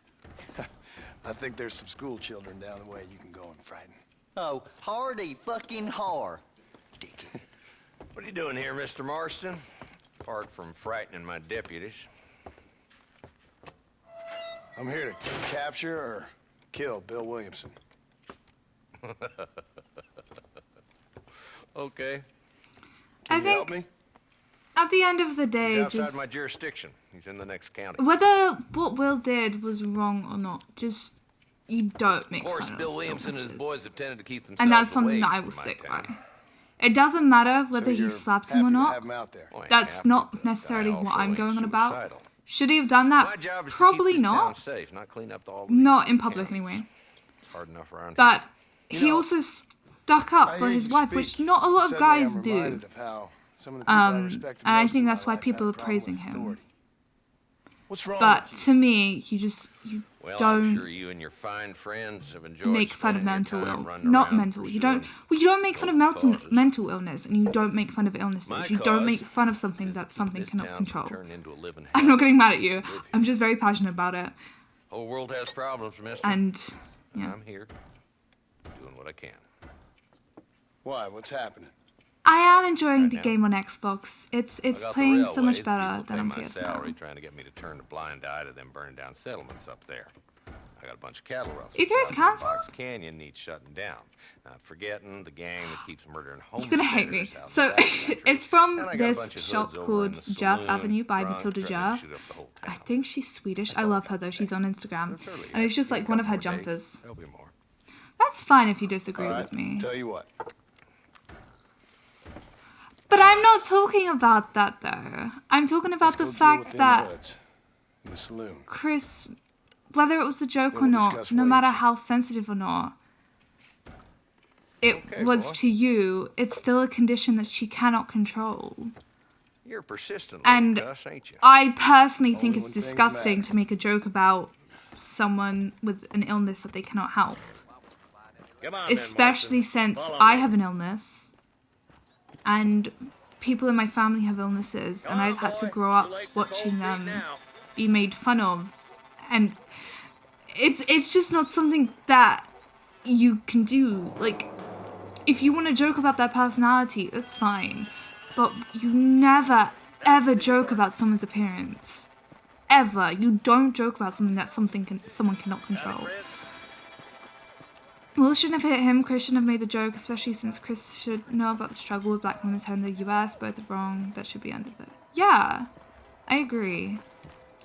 I think there's some school children down the way you can go and frighten. Oh, hardy fucking har. Dickhead. What are you doing here, Mr. Marston? Apart from frightening my deputies. I'm here to capture or kill Bill Williamson. Okay. Can I you help think me? at the end of the day, He's outside just my jurisdiction. He's in the next county. whether what Will did was wrong or not, just you don't make Of course, fun Bill of Williamson and his illnesses. boys have tended to keep themselves And that's something away that I from will my stick town. by. It doesn't matter whether So he you're slapped him or happy to not. have him out there. Well, I ain't That's happy, not but necessarily I what also I'm ain't going on about. suicidal. Should he have done that? My job is Probably to keep this town not. safe, not clean up all of Not these in public counties. anyway. It's hard enough around But here. he also stuck up I for hear his you wife, speak. which not a lot of Suddenly guys I'm do. reminded of how some of the people I respected And I most think in my that's why life people had are a problem praising with him. authority. What's wrong But with you? to me, you Well, don't I'm sure you and your fine friends have enjoyed make fun of spending your mental time illness. running Not around mental. You don't. pursuing Well, you don't make fun of noble causes. mental illness, and you don't make fun of illnesses. My You don't make cause fun of something is to that keep something this cannot town control. from turning into a living I'm hell. not getting mad at you. I'm just very passionate about it, Whole world has problems, mister. and yeah. I'm here, doing what I can. Why? What's happening? I am enjoying Right the now. game on Xbox. It's I got the playing so railway, much the better people than pay on my PS salary now. trying to get me to turn a blind eye to them burning down settlements up there. I got a bunch of cattle rustlers. Either is out there in cancelled? Box Canyon needs shutting down. Not forgetting the gang that keeps murdering You're gonna hate me. homesteaders out in So the backcountry. it's from And I got a this bunch of shop hoods over called in the Jeff saloon, Avenue by drunk, Matilda threatening to Jeff. shoot up the whole I town. think she's Swedish. That's I all love I her got though. to She's say. on Instagram, It's early and it's yet. just In a like one of her couple more days, jumpers. There'll be more. That's fine if you disagree All right, with me. tell you what. But I'm not talking about that though. I'm talking about Let's the go deal fact with them that hoods in the saloon. Chris, whether it was a joke Then or we'll not, discuss no matter Williamson. how sensitive or not, it Okay, was boy. to you, it's still a condition that she cannot control. You're persistent, And little Gus, ain't you? I personally think Only it's when things disgusting matter. to make a joke about someone with an illness that they cannot help. Come on, Especially since I have an illness and people in my family have illnesses and I've had to grow up watching them be made fun of, and it's just not something that you can do. Like, if you want to joke about their personality, that's fine, but you never ever joke about someone's appearance. Ever. You don't joke about something that someone cannot control. Will shouldn't have hit him. Chris shouldn't have made the joke, especially since Chris should know about the struggle with black women's hair in the US. Both are wrong. That should be under it. Yeah, I agree.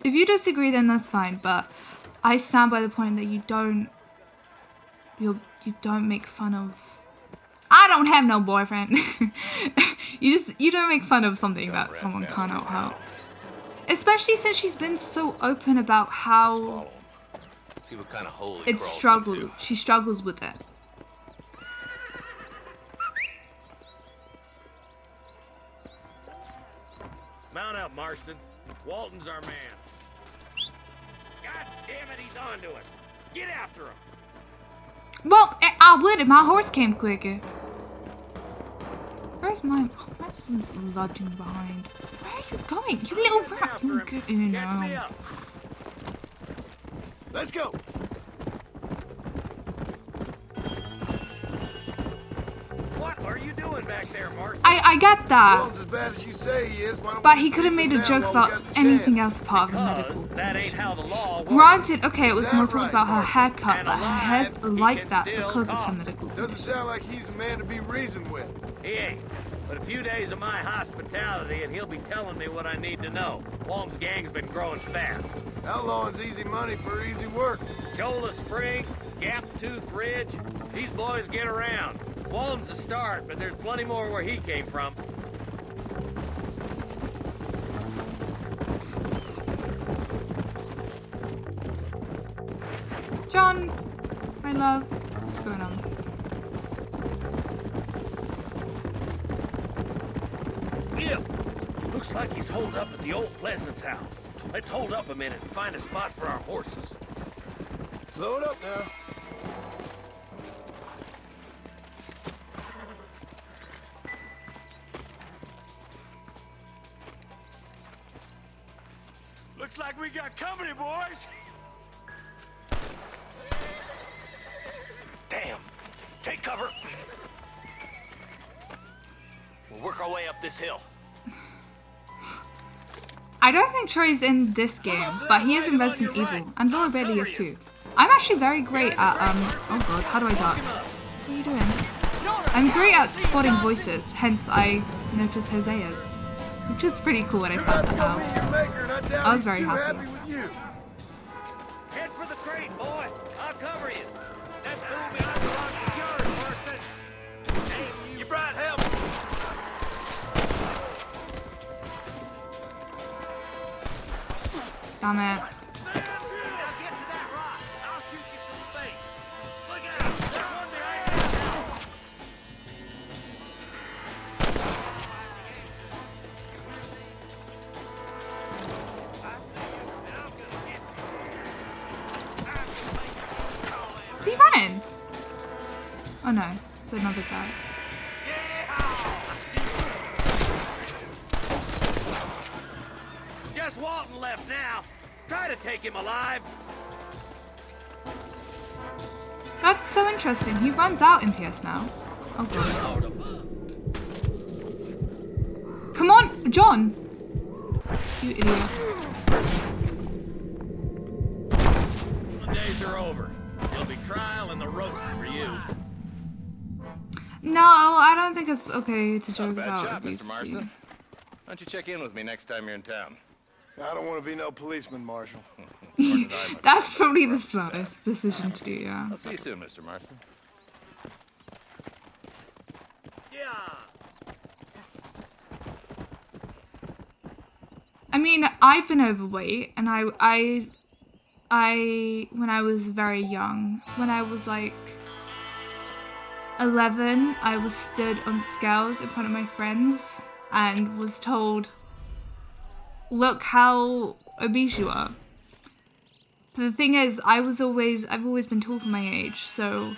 If you disagree, then that's fine. But I stand by the point that you don't make fun of. I don't have no boyfriend. you don't make fun of something that someone cannot help. Especially since she's been so open about how Follow him. See what kind of hole he it's crawls struggle. into. She struggles with it. Mount up, Marston. Walton's our man. God damn it, he's on to us. Get after him. Well, I would if my horse came quicker. Where's my one's lodging behind? Where are you going? You little rat. You get in Catch me now. up. Let's go. What are you doing back there, Marston? I get that. Will's as bad as you say he is. Why don't But we he just could have beat made him a now joke while we about got the anything chance? else apart from medical. Because that ain't how the law works. Granted, okay, it was Is more that talk right, about her Marshal? haircut, And but her hair's alive, he like can that still because of her talk. medical Doesn't condition. sound like he's a man to be reasoned with. He ain't. But a few days of my hospitality and he'll be telling me what I need to know. Walton's gang's been growing fast. Outlawing's easy money for easy work. Shola Springs, Gap Tooth Ridge, these boys get around. Walton's a start, but there's plenty more where he came from. John, my love, what's going on? Yeah. Looks like he's holed up at the old Pleasance house. Let's hold up a minute and find a spot for our horses. Slow it up now. Looks like we got company, boys. Damn! Take cover. We'll work our way up this hill. I don't think Troy's in this game, but he is in Resident Evil, and Laura Bailey is too. I'm actually very great at, oh god, how do I duck? What are you doing? I'm great at spotting voices, hence I noticed Hosea's, which is pretty cool when I found that out. I was very happy. Head for the crate, boy. I'll cover you. That fool behind the rock is yours, Marston. Hey, you brought help. Damn it. Now get to that rock. I'll shoot you some space. Look out. There's one behind you. Is he running? Oh no, it's another guy. Just Walton left now. Try to take him alive. That's so interesting. He runs out in PS now. Oh god. Come on, John! You idiot. The days are over. There'll be trial and the road for you. No, I don't think it's okay to joke Bad about shot, Mr. obesity. Marston. Why don't you check in with me next time you're in town? I don't want to be no policeman, Marshal. That's probably the smartest decision to do, yeah. I'll see you soon, Mr. Marston. I mean, I've been overweight, and I when I was very young, when I was like 11, I was stood on scales in front of my friends and was told, look how obese you are. But the thing is, I've always been tall for my age, so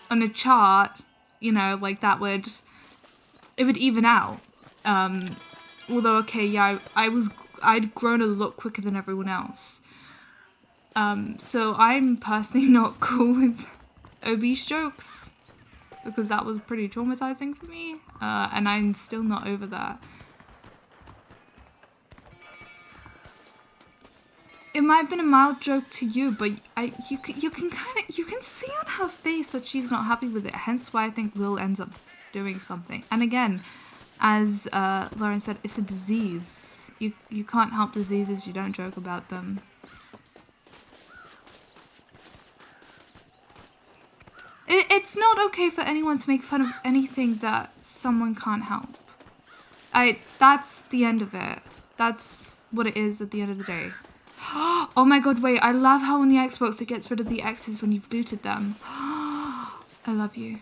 on a chart, you know, like it would even out. Although, okay, yeah, I'd grown a lot quicker than everyone else. So I'm personally not cool with obese jokes, because that was pretty traumatizing for me, and I'm still not over that. It might have been a mild joke to you, but you can see on her face that she's not happy with it. Hence why I think Will ends up doing something. And again, as Lauren said, it's a disease. You can't help diseases. You don't joke about them. It's not okay for anyone to make fun of anything that someone can't help. That's the end of it. That's what it is at the end of the day. Oh my god, wait, I love how on the Xbox it gets rid of the X's when you've looted them. I love you.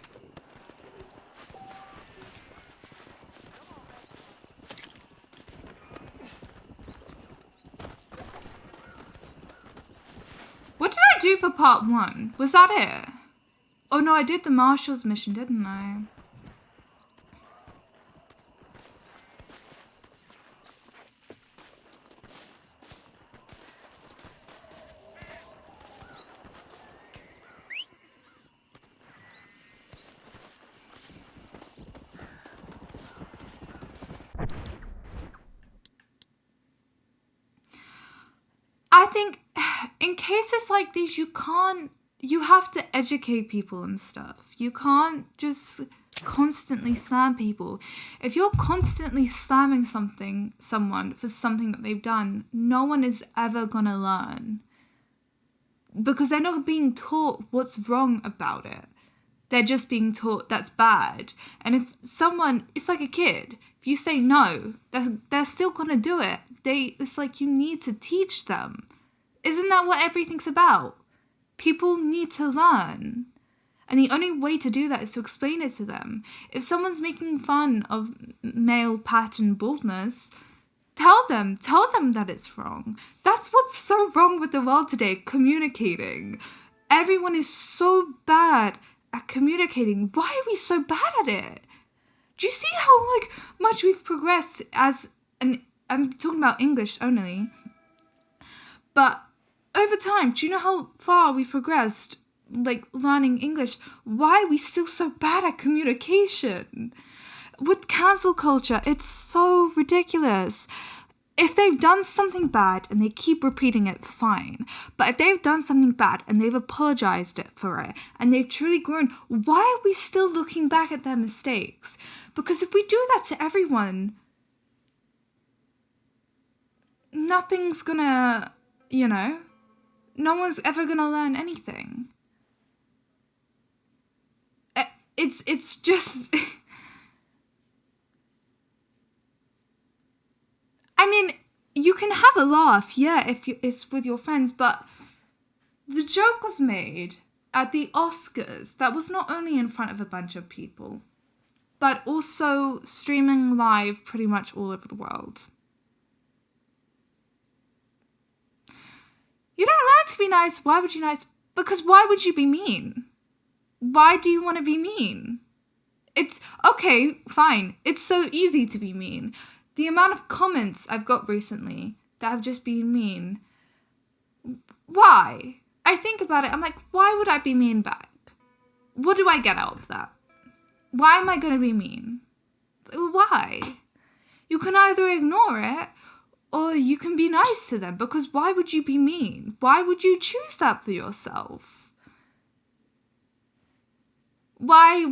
What did I do for part 1? Was that it? Oh no, I did the Marshal's mission, didn't I? I think in cases like these, you have to educate people and stuff. You can't just constantly slam people. If you're constantly slamming someone for something that they've done, no one is ever gonna learn. Because they're not being taught what's wrong about it. They're just being taught that's bad. And if someone, it's like a kid. If you say no, they're still gonna do it. It's like you need to teach them. Isn't that what everything's about? People need to learn. And the only way to do that is to explain it to them. If someone's making fun of male pattern baldness, tell them that it's wrong. That's what's so wrong with the world today, communicating. Everyone is so bad at communicating. Why are we so bad at it? Do you see how much we've progressed I'm talking about English only. But over time, do you know how far we've progressed like learning English. Why are we still so bad at communication? With cancel culture, it's so ridiculous. If they've done something bad and they keep repeating it, fine. But if they've done something bad and they've apologized for it and they've truly grown, why are we still looking back at their mistakes? Because if we do that to everyone, nothing's gonna, no one's ever gonna learn anything. It's just... I mean, you can have a laugh, yeah, if it's with your friends, but the joke was made at the Oscars. That was not only in front of a bunch of people, but also streaming live pretty much all over the world. You don't learn to be nice. Why would you nice? Because why would you be mean? Why do you want to be mean? It's, okay, fine. It's so easy to be mean. The amount of comments I've got recently that have just been mean. Why? I think about it, I'm like, why would I be mean back? What do I get out of that? Why am I going to be mean? Why? You can either ignore it or you can be nice to them, because why would you be mean? Why would you choose that for yourself? Why?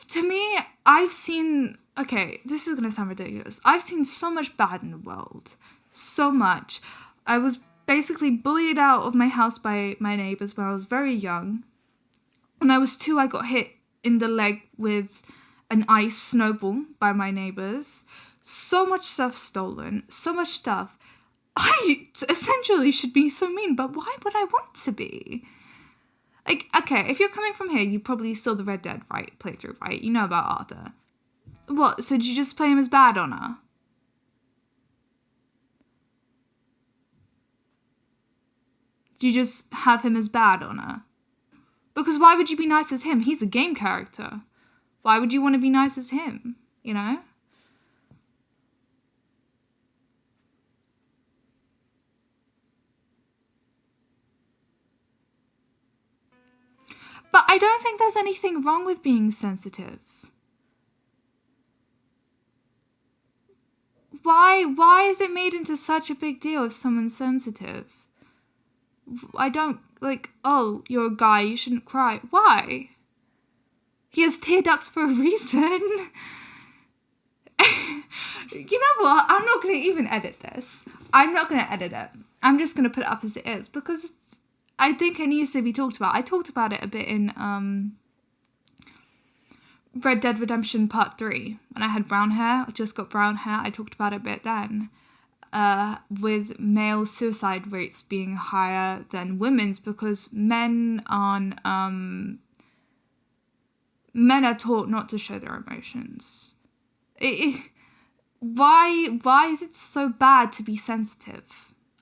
To me, I've seen... Okay, this is going to sound ridiculous. I've seen so much bad in the world. So much. I was basically bullied out of my house by my neighbours when I was very young. When I was 2, I got hit in the leg with an ice snowball by my neighbours. So much stuff stolen. So much stuff. I essentially should be so mean, but why would I want to be? Like, okay, if you're coming from here, you probably saw the Red Dead playthrough, right? You know about Arthur. What, so did you just play him as bad on her? Did you just have him as bad on her? Because why would you be nice as him? He's a game character. Why would you want to be nice as him? You know? But I don't think there's anything wrong with being sensitive. Why is it made into such a big deal if someone's sensitive? I don't, like, oh, you're a guy, you shouldn't cry. Why? He has tear ducts for a reason. You know what? I'm not going to even edit this. I'm not going to edit it. I'm just going to put it up as it is, because I think it needs to be talked about. I talked about it a bit in Red Dead Redemption Part 3. When I had brown hair, I just got brown hair. I talked about it a bit then. With male suicide rates being higher than women's, because men are taught not to show their emotions. Why is it so bad to be sensitive?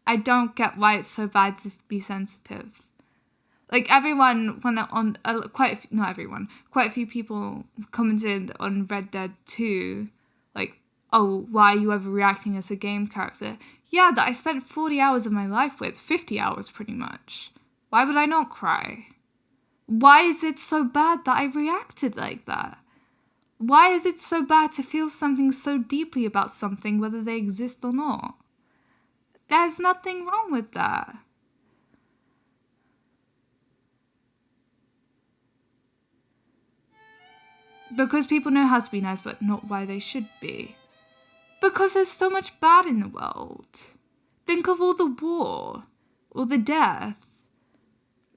I don't get why it's so bad to be sensitive. Like, everyone, when they're on, not everyone, quite a few people commented on Red Dead 2, like, oh, why are you overreacting as a game character? Yeah, that I spent 40 hours of my life with, 50 hours pretty much. Why would I not cry? Why is it so bad that I reacted like that? Why is it so bad to feel something so deeply about something, whether they exist or not? There's nothing wrong with that. Because people know how to be nice, but not why they should be. Because there's so much bad in the world. Think of all the war, all the death.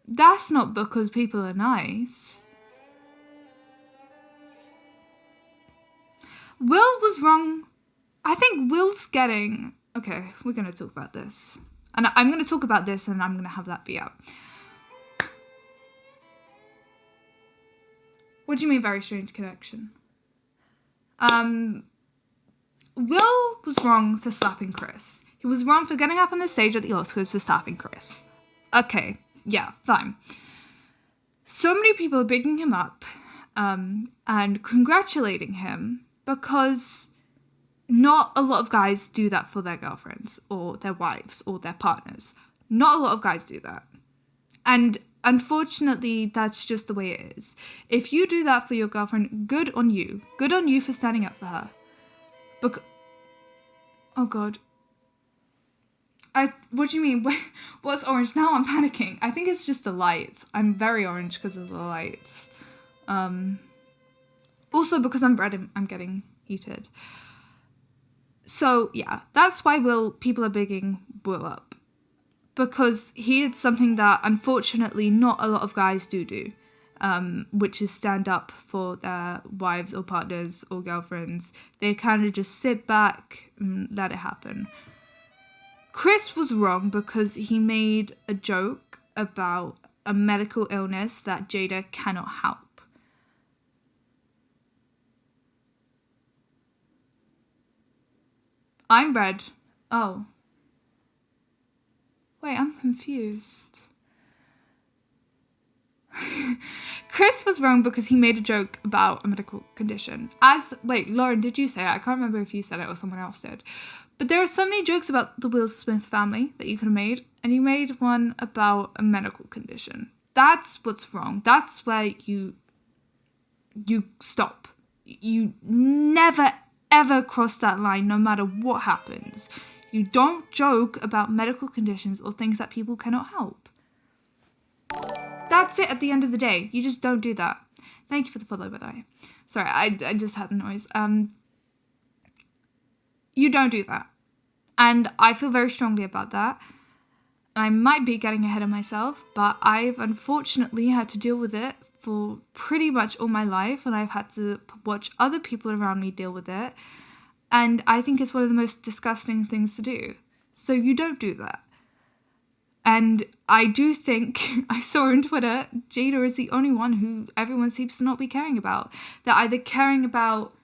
That's not because people are nice. Will was wrong. I think Will's getting... Okay, we're going to talk about this. And I'm going to talk about this and I'm going to have that be out. What do you mean, very strange connection? Will was wrong for slapping Chris. He was wrong for getting up on the stage at the Oscars for slapping Chris. Okay, yeah, fine. So many people are bigging him up and congratulating him because not a lot of guys do that for their girlfriends or their wives or their partners. Not a lot of guys do that. And unfortunately, that's just the way it is. If you do that for your girlfriend, good on you. Good on you for standing up for her. Oh god. What do you mean? What's orange? Now I'm panicking. I think it's just the lights. I'm very orange because of the lights. Also because I'm red, I'm getting heated. So yeah, that's why people are bigging Will up. Because he did something that unfortunately not a lot of guys do. Which is stand up for their wives or partners or girlfriends. They kind of just sit back and let it happen. Chris was wrong because he made a joke about a medical illness that Jada cannot help. I'm red. Oh. Wait, I'm confused. Chris was wrong because he made a joke about a medical condition. Wait, Lauren, did you say it? I can't remember if you said it or someone else did. But there are so many jokes about the Will Smith family that you could have made, and you made one about a medical condition. That's what's wrong. That's where you stop. You never, ever cross that line, no matter what happens. You don't joke about medical conditions or things that people cannot help. That's it at the end of the day. You just don't do that. Thank you for the follow, by the way. Sorry, I just had the noise. You don't do that. And I feel very strongly about that. I might be getting ahead of myself, but I've unfortunately had to deal with it for pretty much all my life, and I've had to watch other people around me deal with it. And I think it's one of the most disgusting things to do. So you don't do that. And I do think, I saw on Twitter, Jada is the only one who everyone seems to not be caring about. They're either caring about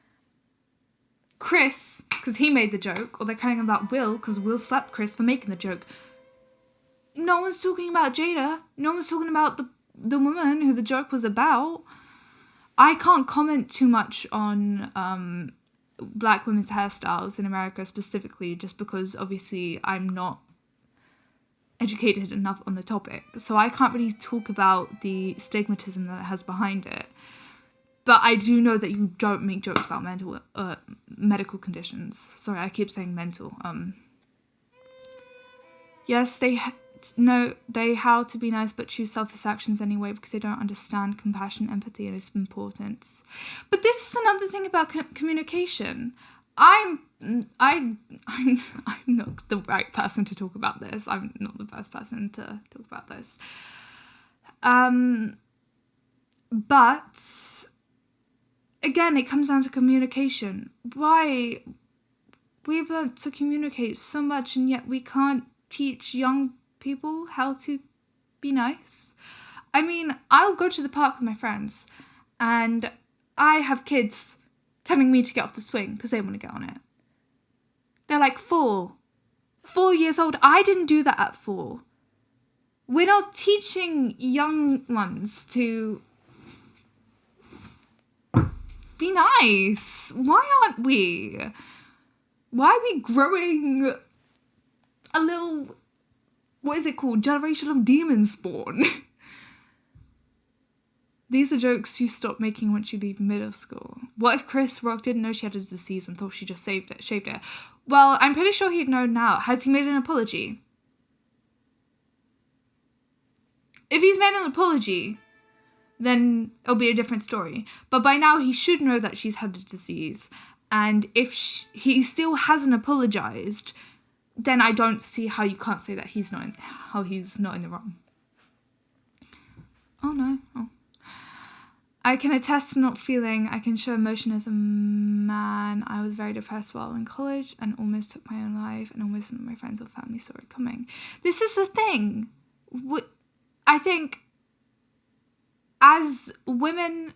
Chris, because he made the joke, or they're caring about Will, because Will slapped Chris for making the joke. No one's talking about Jada. No one's talking about the woman who the joke was about. I can't comment too much on black women's hairstyles in America specifically, just because obviously I'm not educated enough on the topic. So I can't really talk about the stigmatism that it has behind it. But I do know that you don't make jokes about medical conditions. Sorry, I keep saying mental. Yes, they how to be nice but choose selfish actions anyway because they don't understand compassion, empathy, and its importance. But this is another thing about communication. I'm not the right person to talk about this. I'm not the best person to talk about this. But again, it comes down to communication. Why? We've learned to communicate so much, and yet we can't teach young people how to be nice. I mean, I'll go to the park with my friends, and I have kids telling me to get off the swing because they want to get on it. They're like 4 years old. I didn't do that at 4. We're not teaching young ones to be nice. Why aren't we? Why are we growing a little, what is it called? Generation of demon spawn. These are jokes you stop making once you leave middle school. What if Chris Rock didn't know she had a disease and thought she just shaved it? Well, I'm pretty sure he'd know now. Has he made an apology? If he's made an apology, then it'll be a different story. But by now, he should know that she's had a disease. And if he still hasn't apologized, then I don't see how you can't say that he's not in the wrong. Oh, no. Oh. I can attest to not feeling I can show emotion as a man. I was very depressed while in college and almost took my own life, and almost none of my friends or family saw it coming. This is the thing. I think as women,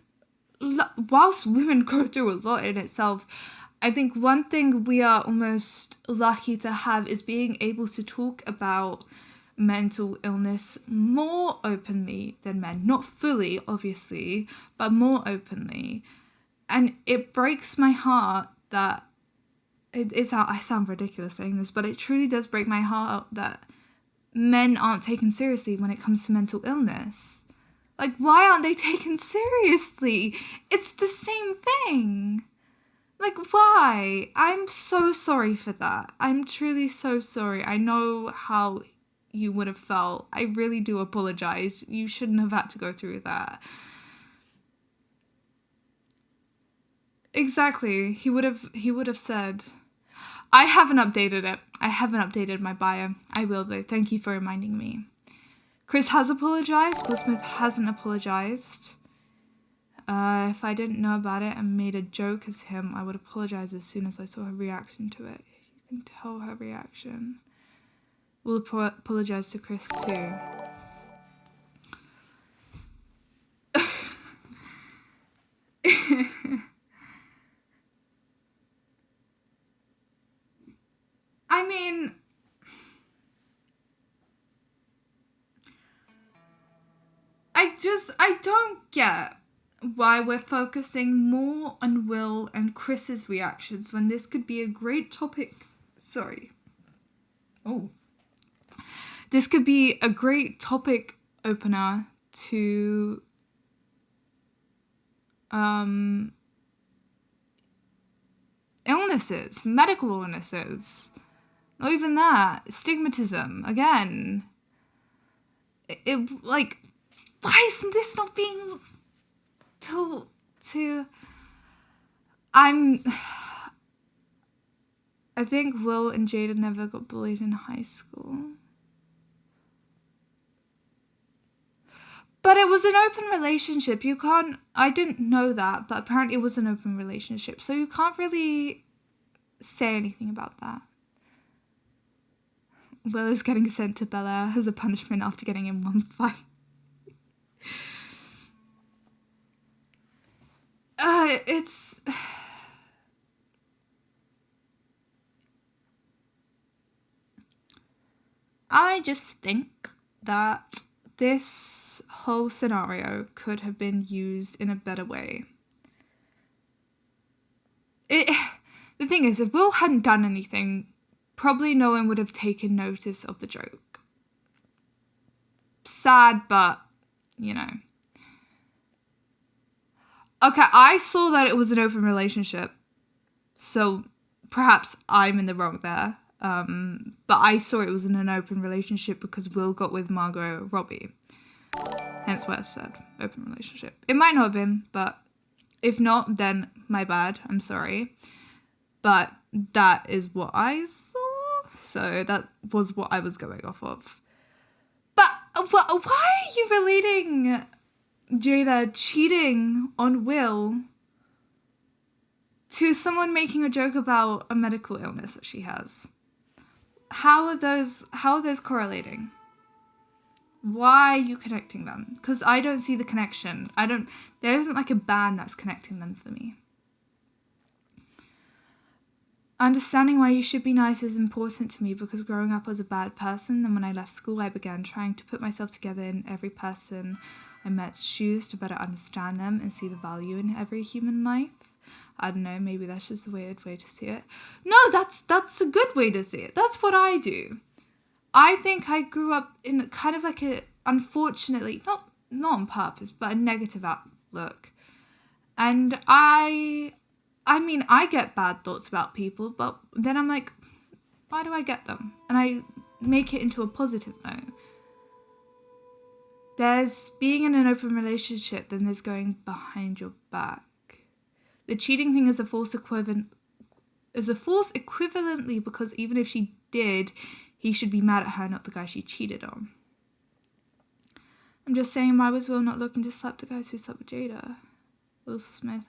whilst women go through a lot in itself, I think one thing we are almost lucky to have is being able to talk about mental illness more openly than men. Not fully, obviously, but more openly. And it breaks my heart that I sound ridiculous saying this, but it truly does break my heart that men aren't taken seriously when it comes to mental illness. Like, why aren't they taken seriously? It's the same thing. Like, why? I'm so sorry for that. I'm truly so sorry. I know how you would have felt. I really do apologize. You shouldn't have had to go through that. Exactly. He would have said, I haven't updated it. I haven't updated my bio. I will though. Thank you for reminding me. Chris has apologized. Will Smith hasn't apologized. If I didn't know about it and made a joke as him, I would apologize as soon as I saw her reaction to it. You can tell her reaction. We'll apologize to Chris too. I mean, I don't get why we're focusing more on Will and Chris's reactions when this could be a great topic. Sorry. Oh. This could be a great topic opener to illnesses, medical illnesses. Not even that. Stigmatism. Again. It like, why isn't this not being told to... I think Will and Jada never got bullied in high school. But it was an open relationship. You can't... I didn't know that, but apparently it was an open relationship. So you can't really say anything about that. Will is getting sent to Bel Air as a punishment after getting in one fight. It's... I just think that this whole scenario could have been used in a better way. The thing is, if Will hadn't done anything, probably no one would have taken notice of the joke. Sad, but, you know. Okay, I saw that it was an open relationship, so perhaps I'm in the wrong there. But I saw it was in an open relationship because Will got with Margot Robbie. Hence why I said open relationship. It might not have been, but if not, then my bad. I'm sorry. But that is what I saw. So that was what I was going off of. But why are you relating Jada cheating on Will to someone making a joke about a medical illness that she has? How are those correlating? Why are you connecting them? Because I don't see the connection. There isn't like a band that's connecting them for me. Understanding why you should be nice is important to me because growing up as a bad person, and when I left school, I began trying to put myself together in every person I met's shoes to better understand them and see the value in every human life. I don't know, maybe that's just a weird way to see it. No, that's a good way to see it. That's what I do. I think I grew up in kind of like a, unfortunately, not on purpose, but a negative outlook. And I mean, I get bad thoughts about people, but then I'm like, why do I get them? And I make it into a positive note. There's being in an open relationship, then there's going behind your back. The cheating thing is a false equivalently because even if she did, he should be mad at her, not the guy she cheated on. I'm just saying, why was Will not looking to slap the guys who slept with Jada? Will Smith.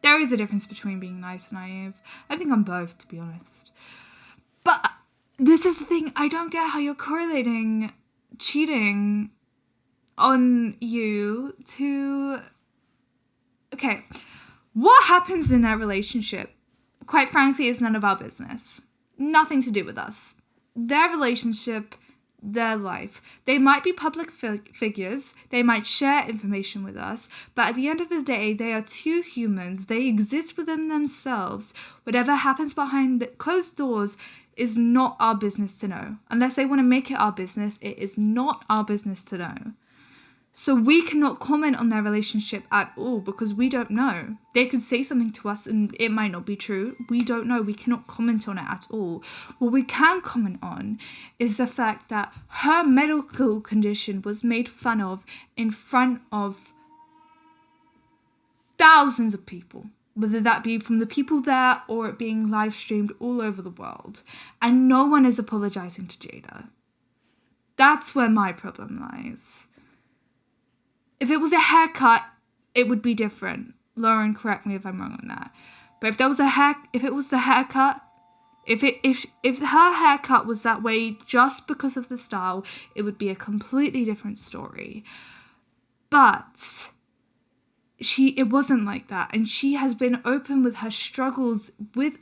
There is a difference between being nice and naive. I think I'm both, to be honest. But this is the thing. I don't get how you're correlating cheating on you to... Okay, what happens in that relationship, quite frankly, is none of our business. Nothing to do with us. Their relationship, their life. They might be public figures, they might share information with us, but at the end of the day, they are two humans. They exist within themselves. Whatever happens behind the closed doors is not our business to know. Unless they want to make it our business, it is not our business to know. So we cannot comment on their relationship at all because we don't know. They could say something to us and it might not be true. We don't know. We cannot comment on it at all. What we can comment on is the fact that her medical condition was made fun of in front of thousands of people. Whether that be from the people there or it being live streamed all over the world. And no one is apologizing to Jada. That's where my problem lies. If it was a haircut, it would be different. Lauren, correct me if I'm wrong on that. But if it was the haircut, if her haircut was that way just because of the style, it would be a completely different story. But it wasn't like that, and she has been open with her struggles with,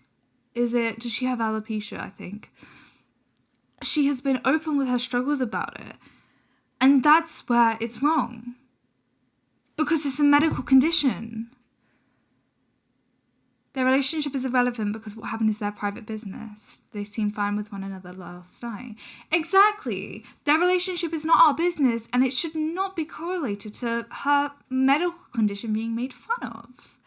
does she have alopecia, I think. She has been open with her struggles about it, and that's where it's wrong. Because it's a medical condition. Their relationship is irrelevant because what happened is their private business. They seem fine with one another last night. Exactly. Their relationship is not our business and it should not be correlated to her medical condition being made fun of.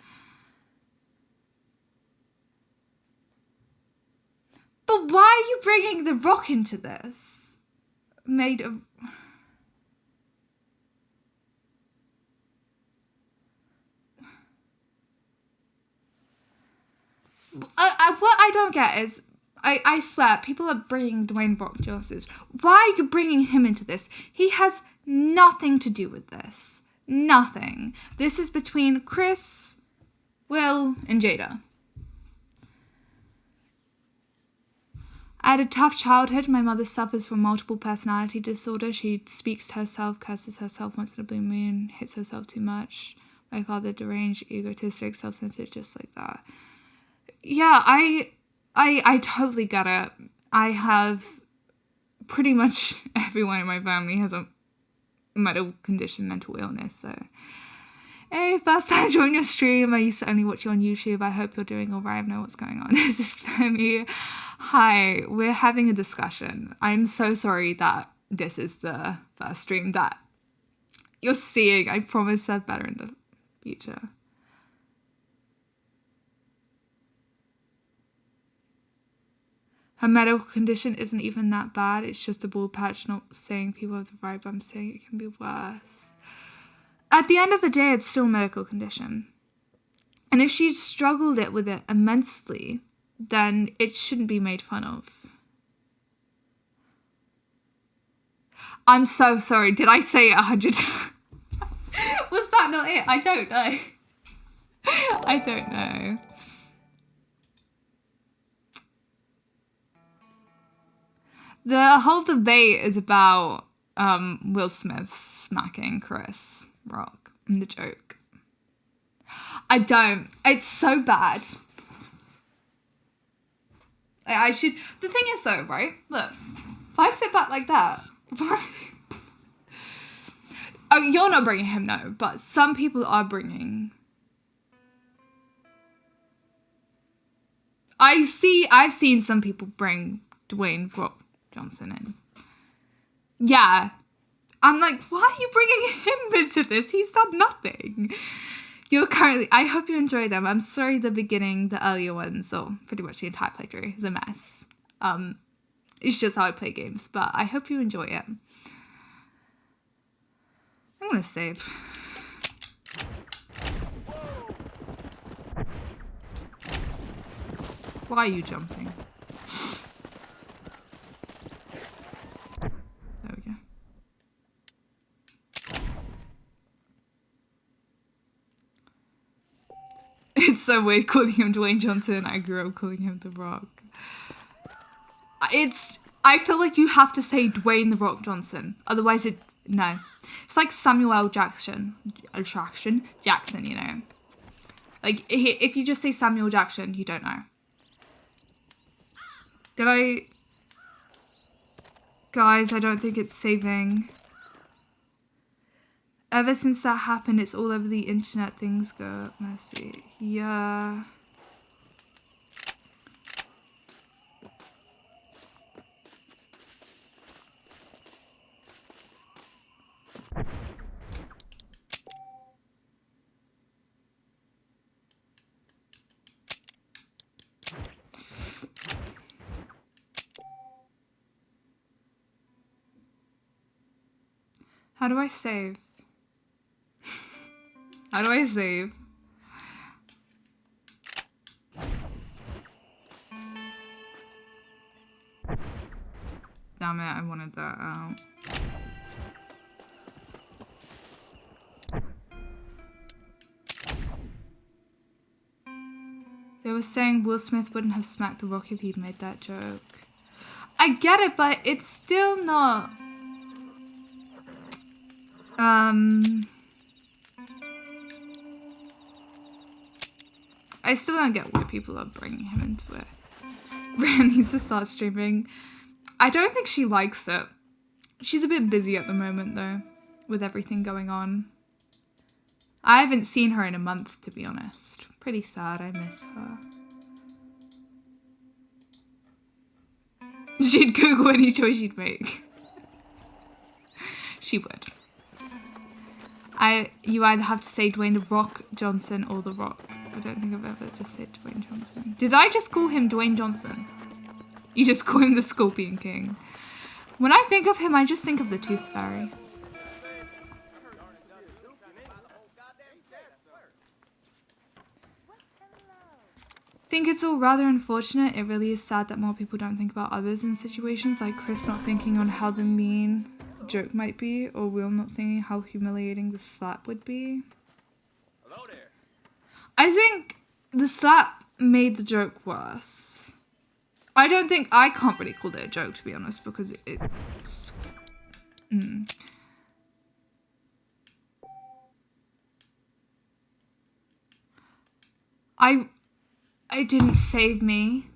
But why are you bringing The Rock into this? What I don't get is, I swear, people are bringing Dwayne Rock Johnson. Why are you bringing him into this? He has nothing to do with this. Nothing. This is between Chris, Will, and Jada. I had a tough childhood. My mother suffers from multiple personality disorder. She speaks to herself, curses herself once in a blue moon, hits herself too much. My father deranged, egotistic, self-centered, just like that. Yeah, I totally get it. I have pretty much everyone in my family has a medical condition, mental illness, so. Hey, first time joining your stream. I used to only watch you on YouTube. I hope you're doing alright. I know what's going on. Is this for me? Hi, we're having a discussion. I'm so sorry that this is the first stream that you're seeing. I promise that's better in the future. Her medical condition isn't even that bad. It's just a bald patch, not saying people have the vibe. I'm saying it can be worse. At the end of the day, it's still a medical condition. And if she struggled with it immensely, then it shouldn't be made fun of. I'm so sorry. Did I say it 100 times? Was that not it? I don't know. I don't know. The whole debate is about Will Smith smacking Chris Rock and the joke. I don't. It's so bad. I should. The thing is though, right? Look, if I sit back like that, oh, you're not bringing him, no, but some people are bringing. I've seen some people bring Dwayne Rock Johnson in. Yeah. I'm like, why are you bringing him into this? He's done nothing. I hope you enjoy them. I'm sorry the earlier ones, or pretty much the entire playthrough is a mess. It's just how I play games, but I hope you enjoy it. I'm gonna save. Why are you jumping? There we go. It's so weird calling him Dwayne Johnson. I grew up calling him The Rock. I feel like you have to say Dwayne The Rock Johnson. Otherwise no. It's like Samuel L. Jackson, you know. Like, if you just say Samuel Jackson, you don't know. Guys, I don't think it's saving. Ever since that happened, it's all over the internet. Things go. Let's see. Yeah. How do I save? How do I save? Damn it, I wanted that out. They were saying Will Smith wouldn't have smacked The Rock if he'd made that joke. I get it, but it's still not... I still don't get why people are bringing him into it. Brian needs to start streaming. I don't think she likes it. She's a bit busy at the moment, though, with everything going on. I haven't seen her in a month, to be honest. Pretty sad, I miss her. She'd Google any choice she'd make. She would. You either have to say Dwayne The Rock Johnson or The Rock. I don't think I've ever just said Dwayne Johnson. Did I just call him Dwayne Johnson? You just call him the Scorpion King. When I think of him, I just think of the Tooth Fairy. Think it's all rather unfortunate. It really is sad that more people don't think about others in situations like Chris not thinking on how the mean joke might be, or Will not thinking how humiliating the slap would be. Hello there. I think the slap made the joke worse. I can't really call it a joke, to be honest, because it's... It didn't save me.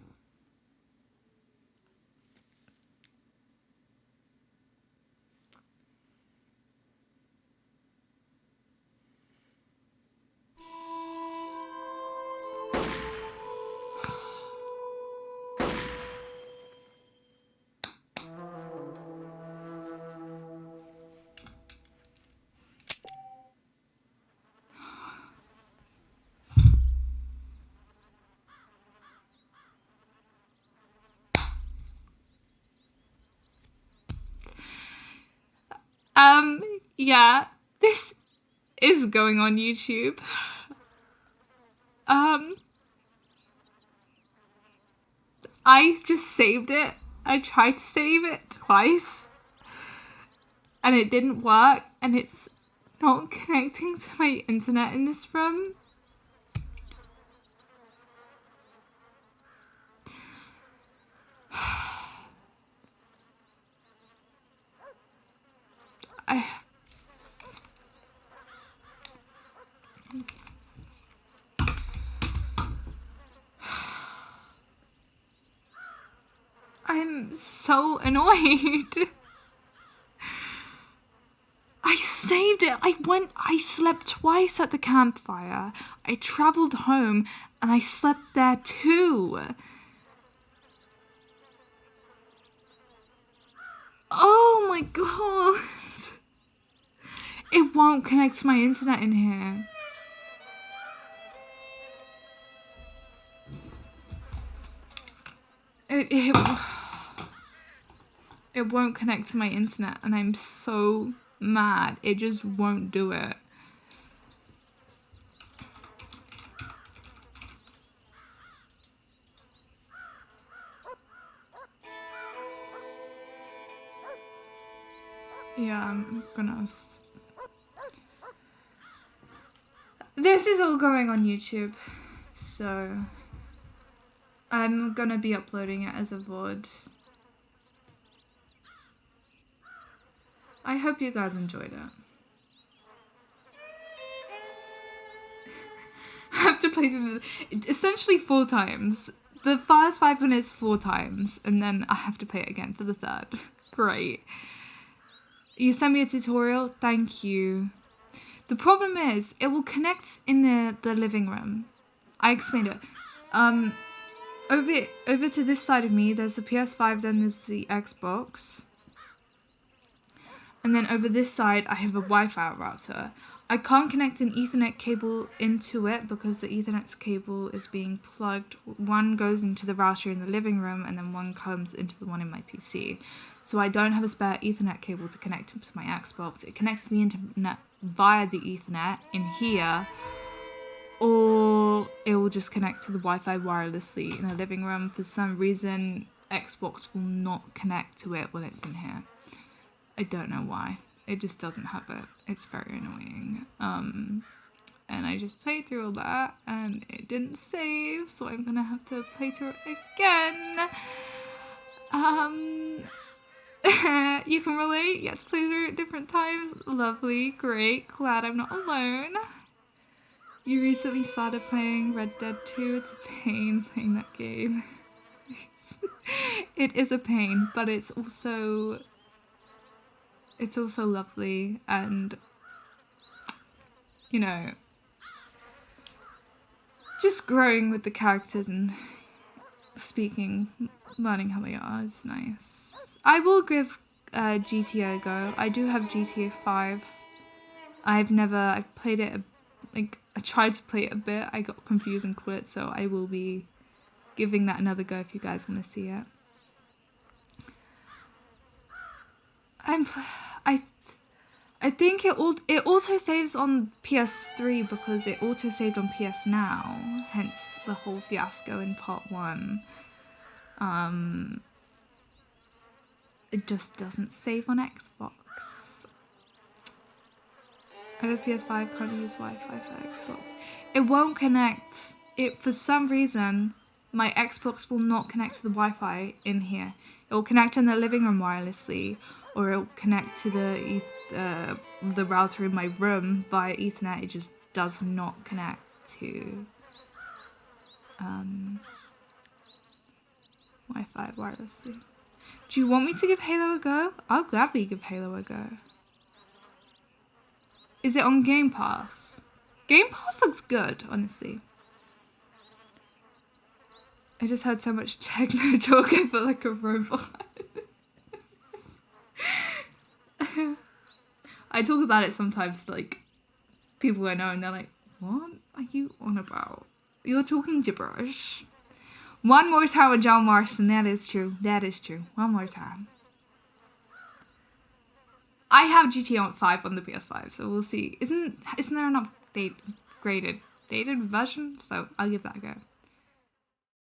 Yeah, this is going on YouTube. I just saved it. I tried to save it twice, and it didn't work, and it's not connecting to my internet in this room. I'm so annoyed. I saved it. I slept twice at the campfire. I traveled home and I slept there too. Oh my god. It won't connect to my internet in here. It won't connect to my internet, and I'm so mad. It just won't do it. Yeah, I'm gonna... This is all going on YouTube, so I'm gonna be uploading it as a VOD. I hope you guys enjoyed it. I have to play through essentially 4 times the first 5 minutes 4 times, and then I have to play it again for the third. Great. You sent me a tutorial? Thank you. The problem is, it will connect in the living room. I explained it. Over to this side of me, there's the PS5, then there's the Xbox. And then over this side, I have a Wi-Fi router. I can't connect an Ethernet cable into it because the Ethernet cable is being plugged. One goes into the router in the living room and then one comes into the one in my PC. So I don't have a spare Ethernet cable to connect to my Xbox. It connects to the internet via the Ethernet in here, or it will just connect to the Wi-Fi wirelessly in the living room. For some reason, Xbox will not connect to it when it's in here. I don't know why. It just doesn't have it. It's very annoying. And I just played through all that and it didn't save, so I'm gonna have to play through it again. You can relate? You have to play through it at different times. Lovely, great, glad I'm not alone. You recently started playing Red Dead 2. It's a pain playing that game. It is a pain, but it's also lovely, and you know, just growing with the characters and speaking, learning how they are is nice. I will give GTA a go. I do have GTA 5. I've played it, I tried to play it a bit, I got confused and quit, so I will be giving that another go if you guys want to see it. I think it auto saves on PS3 because it auto saved on PS Now, hence the whole fiasco in part 1. It just doesn't save on Xbox. I have PS5, can't use Wi-Fi for Xbox. It won't connect. For some reason, my Xbox will not connect to the Wi-Fi in here. It will connect in the living room wirelessly, or it will connect to the router in my room via Ethernet. It just does not connect to Wi-Fi wirelessly. Do you want me to give Halo a go? I'll gladly give Halo a go. Is it on Game Pass? Game Pass looks good, honestly. I just heard so much techno talk, I feel like a robot. I talk about it sometimes, like, people I know, and they're like, what are you on about? You're talking gibberish. One more time with John Marston, that is true. That is true. One more time. I have GTA 5 on the PS5, so we'll see. Isn't there an dated version? So I'll give that a go.